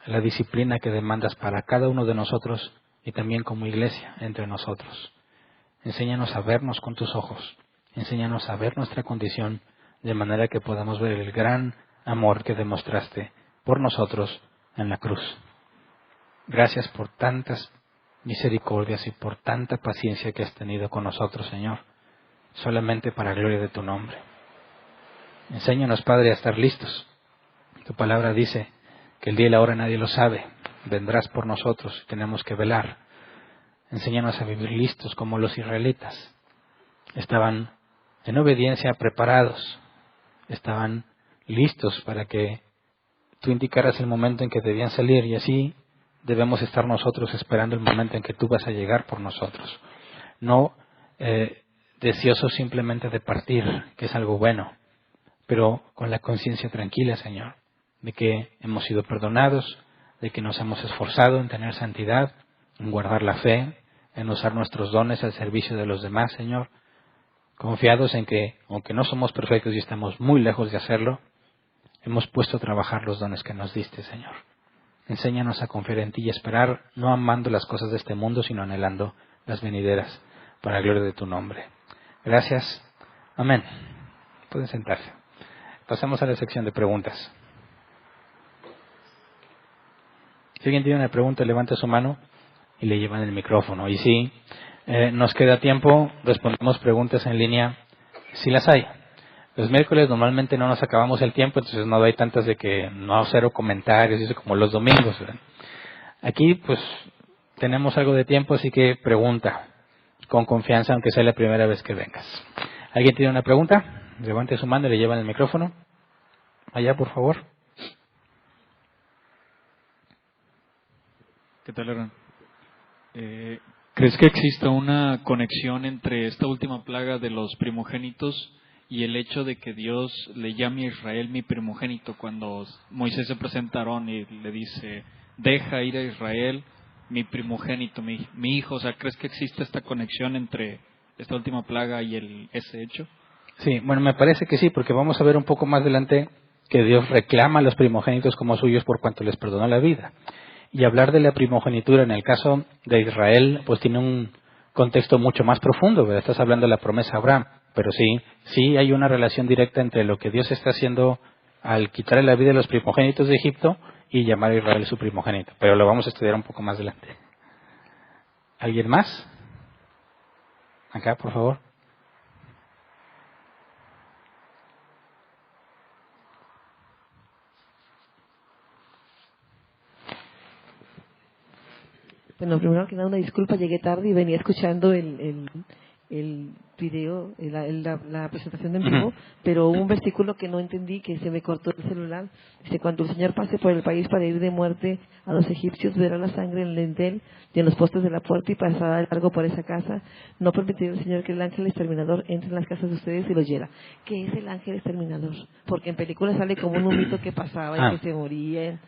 la disciplina que demandas para cada uno de nosotros y también como iglesia entre nosotros. Enséñanos a vernos con tus ojos, enséñanos a ver nuestra condición de manera que podamos ver el gran amor que demostraste por nosotros en la cruz. Gracias por tantas misericordias y por tanta paciencia que has tenido con nosotros, Señor, solamente para gloria de tu nombre. Enséñanos, Padre, a estar listos. Tu palabra dice que el día y la hora nadie lo sabe. Vendrás por nosotros y tenemos que velar. Enséñanos a vivir listos como los israelitas. Estaban en obediencia preparados. Estaban listos para que tú indicaras el momento en que debían salir, y así debemos estar nosotros esperando el momento en que tú vas a llegar por nosotros. No deseosos simplemente de partir, que es algo bueno, pero con la conciencia tranquila, Señor, de que hemos sido perdonados, de que nos hemos esforzado en tener santidad, en guardar la fe, en usar nuestros dones al servicio de los demás, Señor, confiados en que, aunque no somos perfectos y estamos muy lejos de hacerlo, hemos puesto a trabajar los dones que nos diste, Señor. Enséñanos a confiar en ti y esperar, no amando las cosas de este mundo, sino anhelando las venideras, para la gloria de tu nombre. Gracias. Amén. Pueden sentarse. Pasamos a la sección de preguntas. Si alguien tiene una pregunta, levante su mano y le llevan el micrófono. Y si nos queda tiempo, respondemos preguntas en línea, si las hay. Los miércoles normalmente no nos acabamos el tiempo, entonces no hay tantas de que no cero comentarios, eso como los domingos, ¿verdad? Aquí pues tenemos algo de tiempo, así que pregunta con confianza, aunque sea la primera vez que vengas. ¿Alguien tiene una pregunta? Levante su mano y le llevan el micrófono. Allá, por favor. ¿Qué tal, Aaron? ¿Crees que exista una conexión entre esta última plaga de los primogénitos y el hecho de que Dios le llame a Israel mi primogénito cuando Moisés se presenta a Aarón y le dice, deja ir a Israel mi primogénito, mi hijo? O sea, ¿crees que existe esta conexión entre esta última plaga y ese hecho? Sí, bueno, me parece que sí, porque vamos a ver un poco más adelante que Dios reclama a los primogénitos como suyos por cuanto les perdonó la vida. Y hablar de la primogenitura en el caso de Israel, pues tiene un contexto mucho más profundo, ¿verdad? Estás hablando de la promesa a Abraham, pero sí hay una relación directa entre lo que Dios está haciendo al quitarle la vida a los primogénitos de Egipto y llamar a Israel su primogénito. Pero lo vamos a estudiar un poco más adelante. ¿Alguien más? Acá, por favor. Bueno, primero que nada, una disculpa, llegué tarde y venía escuchando el video, la presentación en vivo, pero hubo un versículo que no entendí, que se me cortó el celular. Dice, cuando el Señor pase por el país para ir de muerte a los egipcios, verá la sangre en el dintel y en los postes de la puerta y pasará de largo por esa casa. No permitirá el Señor que el ángel exterminador entre en las casas de ustedes y los hiera. ¿Qué es el ángel exterminador? Porque en películas sale como un humito que pasaba y que se moría.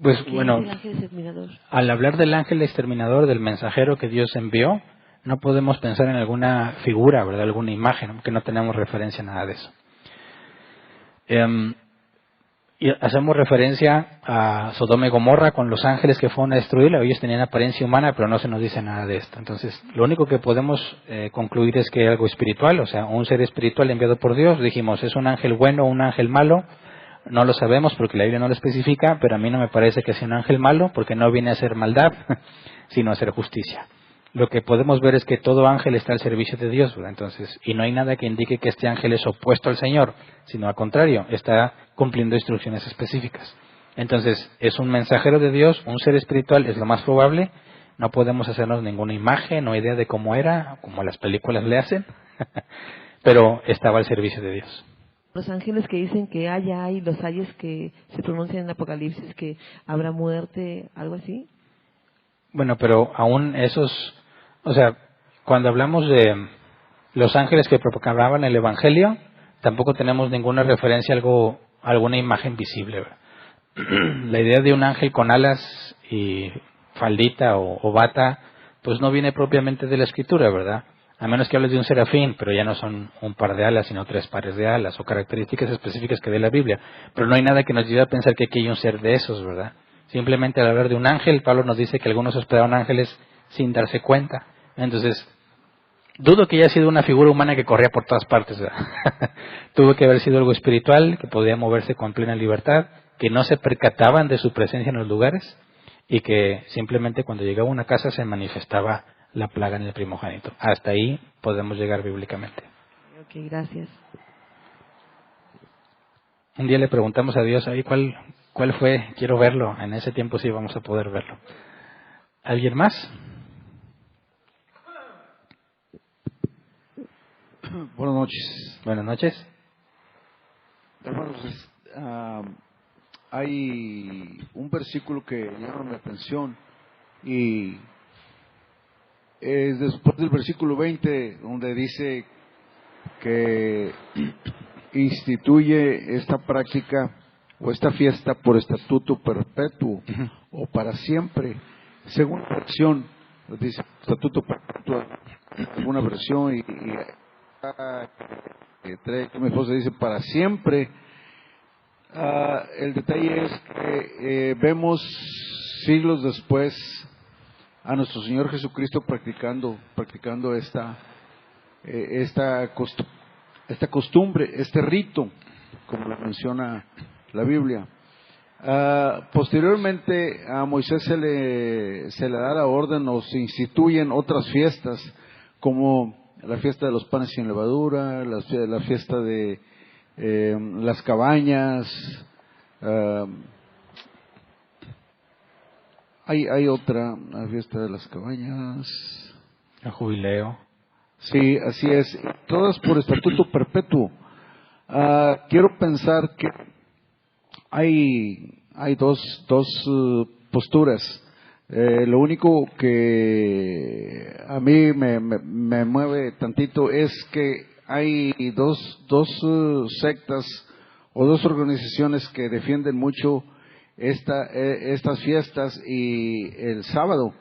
Pues ¿Qué bueno, es el ángel exterminador? al hablar del ángel exterminador, del mensajero que Dios envió, no podemos pensar en alguna figura, ¿verdad? Alguna imagen, porque no tenemos referencia a nada de eso. Y hacemos referencia a Sodoma y Gomorra con los ángeles que fueron a destruirla. Ellos tenían apariencia humana, pero no se nos dice nada de esto. Entonces, lo único que podemos concluir es que algo espiritual, o sea, un ser espiritual enviado por Dios. Dijimos, ¿es un ángel bueno o un ángel malo? No lo sabemos porque la Biblia no lo especifica, pero a mí no me parece que sea un ángel malo, porque no viene a hacer maldad, sino a hacer justicia. Lo que podemos ver es que todo ángel está al servicio de Dios, ¿verdad? Entonces, y no hay nada que indique que este ángel es opuesto al Señor, sino al contrario, está cumpliendo instrucciones específicas. Entonces, es un mensajero de Dios, un ser espiritual, es lo más probable. No podemos hacernos ninguna imagen o idea de cómo era, como las películas le hacen, pero estaba al servicio de Dios. Los ángeles que dicen que hay, los ayes que se pronuncian en Apocalipsis, que habrá muerte, algo así. Bueno, pero aún esos, o sea, cuando hablamos de los ángeles que proclamaban el Evangelio, tampoco tenemos ninguna referencia a alguna imagen visible, ¿verdad? La idea de un ángel con alas y faldita o bata, pues no viene propiamente de la Escritura, ¿verdad? A menos que hables de un serafín, pero ya no son un par de alas, sino 3 pares de alas, o características específicas que dé la Biblia. Pero no hay nada que nos lleve a pensar que aquí hay un ser de esos, ¿verdad? Simplemente al hablar de un ángel, Pablo nos dice que algunos hospedaron ángeles sin darse cuenta. Entonces, dudo que haya sido una figura humana que corría por todas partes, ¿verdad? Tuvo que haber sido algo espiritual, que podía moverse con plena libertad, que no se percataban de su presencia en los lugares, y que simplemente cuando llegaba a una casa se manifestaba la plaga en el primogénito. Hasta ahí podemos llegar bíblicamente. Ok, gracias. Un día le preguntamos a Dios, ahí ¿cuál fue? Quiero verlo. En ese tiempo sí vamos a poder verlo. ¿Alguien más? Buenas noches. Buenas noches. Hermanos, hay un versículo que llama mi atención y es después del versículo 20 donde dice que instituye esta práctica o esta fiesta por estatuto perpetuo o para siempre. Según la versión, dice estatuto perpetuo, alguna versión y mi esposa dice para siempre. El detalle es que vemos siglos después a nuestro Señor Jesucristo practicando esta costumbre, este rito, como lo menciona la Biblia. Posteriormente a Moisés se le da la orden o se instituyen otras fiestas como la fiesta de los panes sin levadura, la fiesta de las cabañas, hay otra, la fiesta de las cabañas, El jubileo. sí, así es, todas por estatuto perpetuo. Quiero pensar que hay dos posturas. Lo único que a mí me mueve tantito es que hay dos sectas o dos organizaciones que defienden mucho estas fiestas y el sábado,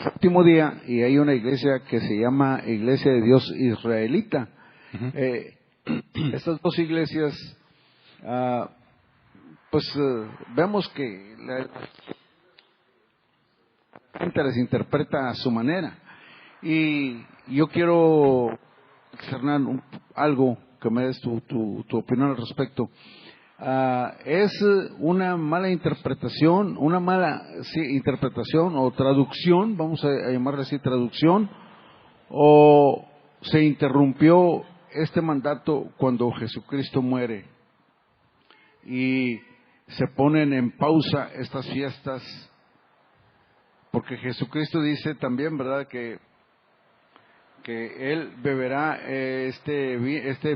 séptimo día, y hay una iglesia que se llama Iglesia de Dios Israelita. Estas dos iglesias, vemos que la gente les interpreta a su manera. Y yo quiero externar algo que me des tu opinión al respecto. ¿Es una mala interpretación, interpretación o traducción, vamos a llamarle así traducción, o se interrumpió este mandato cuando Jesucristo muere y se ponen en pausa estas fiestas? Porque Jesucristo dice también, ¿verdad?, que Él beberá este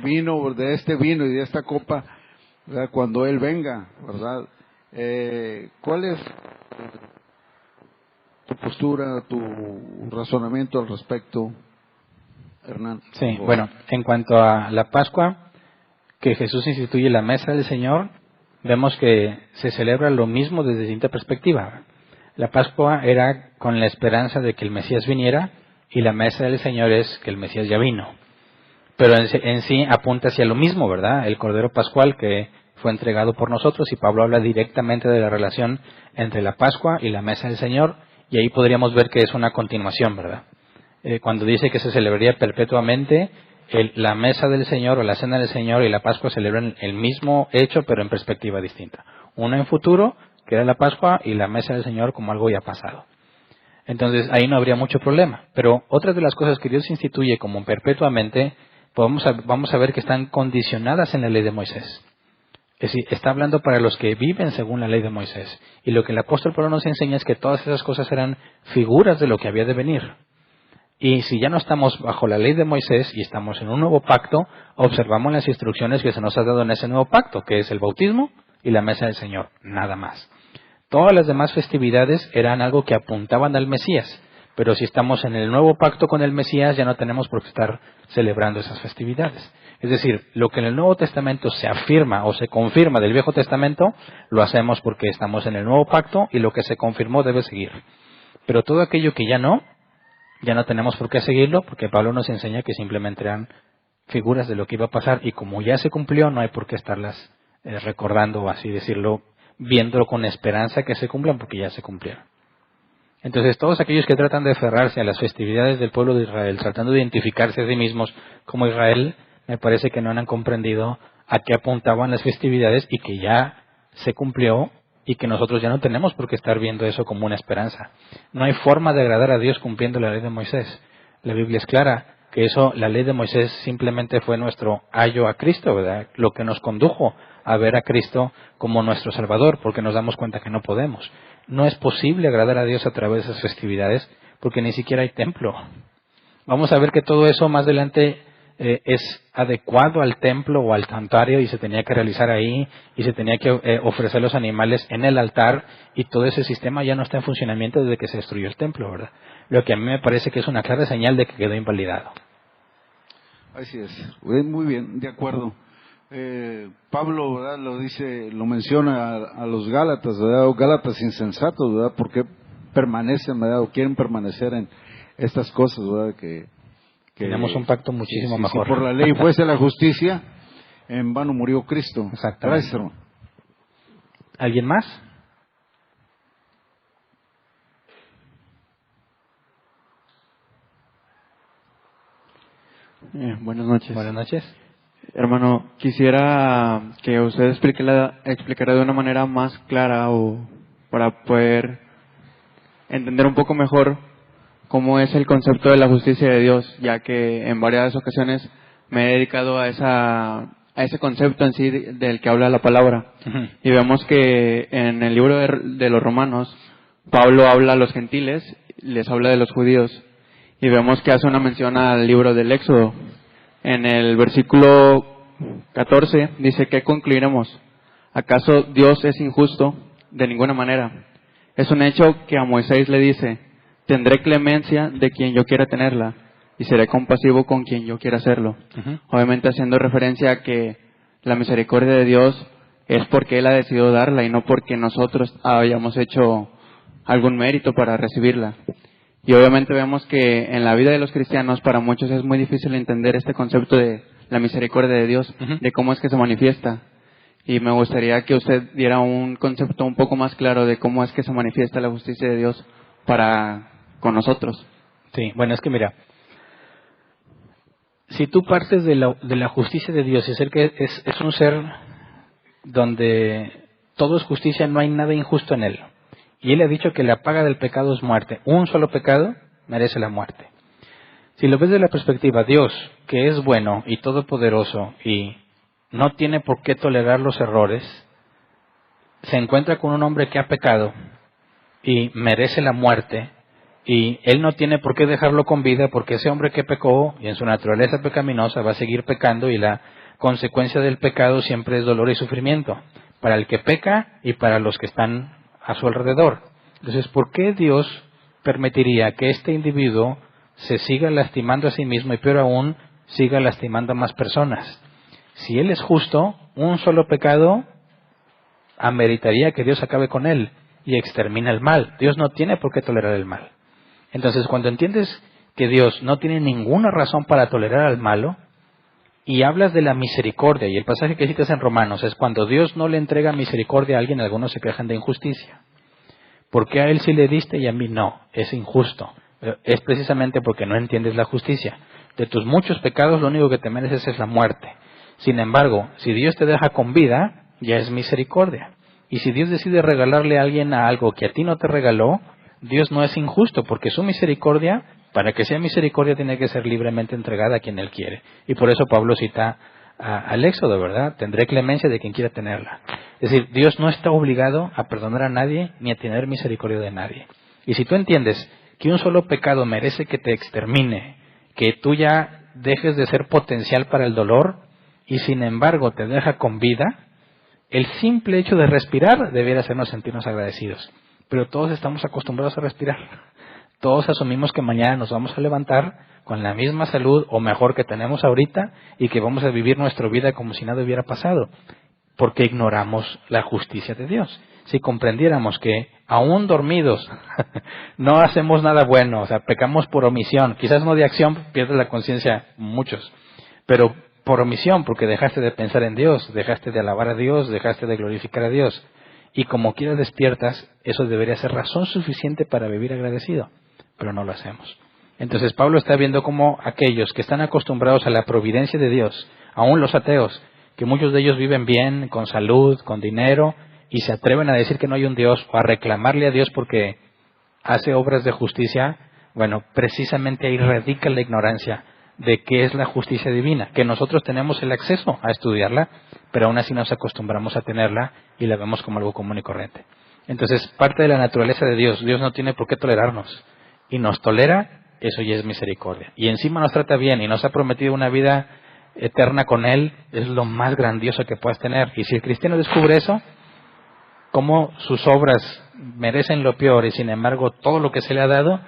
vino, de este vino y de esta copa, ¿verdad?, cuando Él venga, ¿verdad? ¿Cuál es tu postura, tu razonamiento al respecto, Hernán? Sí, bueno, en cuanto a la Pascua, que Jesús instituye la mesa del Señor, vemos que se celebra lo mismo desde distinta perspectiva. La Pascua era con la esperanza de que el Mesías viniera, y la mesa del Señor es que el Mesías ya vino. Pero en sí apunta hacia lo mismo, ¿verdad? El Cordero Pascual que fue entregado por nosotros, y Pablo habla directamente de la relación entre la Pascua y la mesa del Señor, y ahí podríamos ver que es una continuación, ¿verdad? Cuando dice que se celebraría perpetuamente, la mesa del Señor o la cena del Señor y la Pascua celebran el mismo hecho, pero en perspectiva distinta. Una en futuro, que era la Pascua, y la mesa del Señor como algo ya pasado. Entonces ahí no habría mucho problema. Pero otra de las cosas que Dios instituye como perpetuamente, vamos a ver que están condicionadas en la ley de Moisés. Es decir, está hablando para los que viven según la ley de Moisés. Y lo que el apóstol Pablo nos enseña es que todas esas cosas eran figuras de lo que había de venir. Y si ya no estamos bajo la ley de Moisés y estamos en un nuevo pacto, observamos las instrucciones que se nos ha dado en ese nuevo pacto, que es el bautismo y la mesa del Señor, nada más. Todas las demás festividades eran algo que apuntaban al Mesías, pero si estamos en el nuevo pacto con el Mesías, ya no tenemos por qué estar celebrando esas festividades. Es decir, lo que en el Nuevo Testamento se afirma o se confirma del Viejo Testamento, lo hacemos porque estamos en el nuevo pacto y lo que se confirmó debe seguir. Pero todo aquello que ya no tenemos por qué seguirlo, porque Pablo nos enseña que simplemente eran figuras de lo que iba a pasar, y como ya se cumplió, no hay por qué estarlas recordando, o así decirlo, viéndolo con esperanza que se cumplan, porque ya se cumplieron. Entonces, todos aquellos que tratan de aferrarse a las festividades del pueblo de Israel, tratando de identificarse a sí mismos como Israel, me parece que no han comprendido a qué apuntaban las festividades y que ya se cumplió, y que nosotros ya no tenemos por qué estar viendo eso como una esperanza. No hay forma de agradar a Dios cumpliendo la ley de Moisés. La Biblia es clara que la ley de Moisés simplemente fue nuestro ayo a Cristo, ¿verdad? Lo que nos condujo a ver a Cristo como nuestro Salvador, porque nos damos cuenta que no podemos. No es posible agradar a Dios a través de esas festividades, porque ni siquiera hay templo. Vamos a ver que todo eso más adelante es adecuado al templo o al santuario, y se tenía que realizar ahí, y se tenía que ofrecer los animales en el altar, y todo ese sistema ya no está en funcionamiento desde que se destruyó el templo, ¿verdad? Lo que a mí me parece que es una clara señal de que quedó invalidado. Así es, muy bien, de acuerdo. Pablo, ¿verdad?, lo menciona a los Gálatas, ¿verdad?, o Gálatas insensatos, ¿verdad?, porque permanecen, ¿verdad?, o quieren permanecer en estas cosas, ¿verdad?, que tenemos un pacto muchísimo mejor. Si por la ley fuese la justicia, en vano murió Cristo. Exactamente. Gracias, hermano. ¿Alguien más? Buenas noches. Buenas noches. Hermano, quisiera que usted explicara de una manera más clara, o para poder entender un poco mejor cómo es el concepto de la justicia de Dios, ya que en varias ocasiones me he dedicado a ese concepto en sí del que habla la palabra. Uh-huh. Y vemos que en el libro de los Romanos, Pablo habla a los gentiles, les habla de los judíos, y vemos que hace una mención al libro del Éxodo. En el versículo 14 dice: ¿qué concluiremos? ¿Acaso Dios es injusto? De ninguna manera. Es un hecho que a Moisés le dice: tendré clemencia de quien yo quiera tenerla, y seré compasivo con quien yo quiera hacerlo. Uh-huh. Obviamente haciendo referencia a que la misericordia de Dios es porque Él ha decidido darla, y no porque nosotros hayamos hecho algún mérito para recibirla. Y obviamente vemos que en la vida de los cristianos, para muchos es muy difícil entender este concepto de la misericordia de Dios, uh-huh, de cómo es que se manifiesta. Y me gustaría que usted diera un concepto un poco más claro de cómo es que se manifiesta la justicia de Dios con nosotros. Sí, bueno, es que mira, si tú partes de la justicia de Dios, es un ser donde todo es justicia, no hay nada injusto en él. Y Él ha dicho que la paga del pecado es muerte. Un solo pecado merece la muerte. Si lo ves desde la perspectiva, Dios, que es bueno y todopoderoso y no tiene por qué tolerar los errores, se encuentra con un hombre que ha pecado y merece la muerte, y Él no tiene por qué dejarlo con vida, porque ese hombre que pecó y en su naturaleza pecaminosa va a seguir pecando, y la consecuencia del pecado siempre es dolor y sufrimiento para el que peca y para los que están a su alrededor. Entonces, ¿por qué Dios permitiría que este individuo se siga lastimando a sí mismo, y peor aún, siga lastimando a más personas? Si Él es justo, un solo pecado ameritaría que Dios acabe con él y extermine el mal. Dios no tiene por qué tolerar el mal. Entonces, cuando entiendes que Dios no tiene ninguna razón para tolerar al malo, y hablas de la misericordia, y el pasaje que citas en Romanos es cuando Dios no le entrega misericordia a alguien, algunos se quejan de injusticia. ¿Por qué a él sí le diste y a mí no? Es injusto. Es precisamente porque no entiendes la justicia. De tus muchos pecados lo único que te mereces es la muerte. Sin embargo, si Dios te deja con vida, ya es misericordia. Y si Dios decide regalarle a alguien algo que a ti no te regaló, Dios no es injusto, porque su misericordia, para que sea misericordia, tiene que ser libremente entregada a quien Él quiere. Y por eso Pablo cita al Éxodo, ¿verdad? Tendré clemencia de quien quiera tenerla. Es decir, Dios no está obligado a perdonar a nadie ni a tener misericordia de nadie. Y si tú entiendes que un solo pecado merece que te extermine, que tú ya dejes de ser potencial para el dolor y sin embargo te deja con vida, el simple hecho de respirar debería hacernos sentirnos agradecidos. Pero todos estamos acostumbrados a respirar. Todos asumimos que mañana nos vamos a levantar con la misma salud o mejor que tenemos ahorita y que vamos a vivir nuestra vida como si nada hubiera pasado, porque ignoramos la justicia de Dios. Si comprendiéramos que aún dormidos no hacemos nada bueno, o sea, pecamos por omisión, quizás no de acción, pierdes la conciencia muchos, pero por omisión, porque dejaste de pensar en Dios, dejaste de alabar a Dios, dejaste de glorificar a Dios, y como quieras despiertas, eso debería ser razón suficiente para vivir agradecido, pero no lo hacemos. Entonces Pablo está viendo cómo aquellos que están acostumbrados a la providencia de Dios, aún los ateos, que muchos de ellos viven bien, con salud, con dinero, y se atreven a decir que no hay un Dios o a reclamarle a Dios porque hace obras de justicia, bueno, precisamente ahí radica la ignorancia de qué es la justicia divina, que nosotros tenemos el acceso a estudiarla, pero aún así nos acostumbramos a tenerla y la vemos como algo común y corriente. Entonces, parte de la naturaleza de Dios, Dios no tiene por qué tolerarnos, y nos tolera, eso ya es misericordia. Y encima nos trata bien y nos ha prometido una vida eterna con Él, es lo más grandioso que puedas tener. Y si el cristiano descubre eso, cómo sus obras merecen lo peor y sin embargo todo lo que se le ha dado,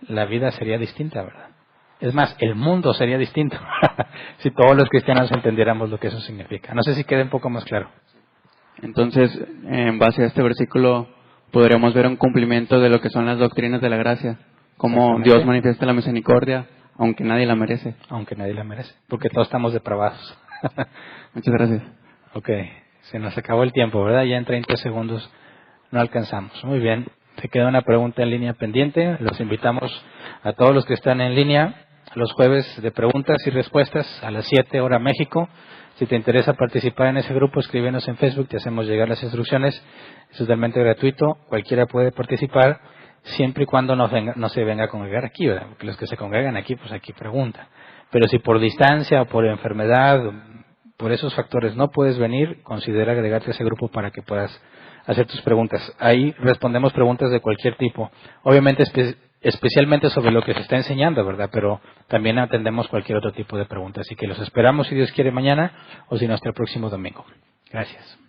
la vida sería distinta, ¿verdad? Es más, el mundo sería distinto si todos los cristianos entendiéramos lo que eso significa. No sé si queda un poco más claro. Entonces, en base a este versículo, podríamos ver un cumplimiento de lo que son las doctrinas de la gracia. Cómo Dios manifiesta la misericordia, aunque nadie la merece. Aunque nadie la merece, porque todos estamos depravados. Muchas gracias. Ok, se nos acabó el tiempo, ¿verdad? Ya en 30 segundos no alcanzamos. Muy bien, se queda una pregunta en línea pendiente. Los invitamos a todos los que están en línea los jueves de preguntas y respuestas a las 7 hora México. Si te interesa participar en ese grupo, escríbenos en Facebook, te hacemos llegar las instrucciones. Es totalmente gratuito, cualquiera puede participar, siempre y cuando no se venga a congregar aquí, ¿verdad? Porque los que se congregan aquí, pues aquí preguntan. Pero si por distancia o por enfermedad, por esos factores no puedes venir, considera agregarte a ese grupo para que puedas hacer tus preguntas. Ahí respondemos preguntas de cualquier tipo. Obviamente especialmente sobre lo que se está enseñando, ¿verdad? Pero también atendemos cualquier otro tipo de preguntas. Así que los esperamos, si Dios quiere, mañana o si no, hasta el próximo domingo. Gracias.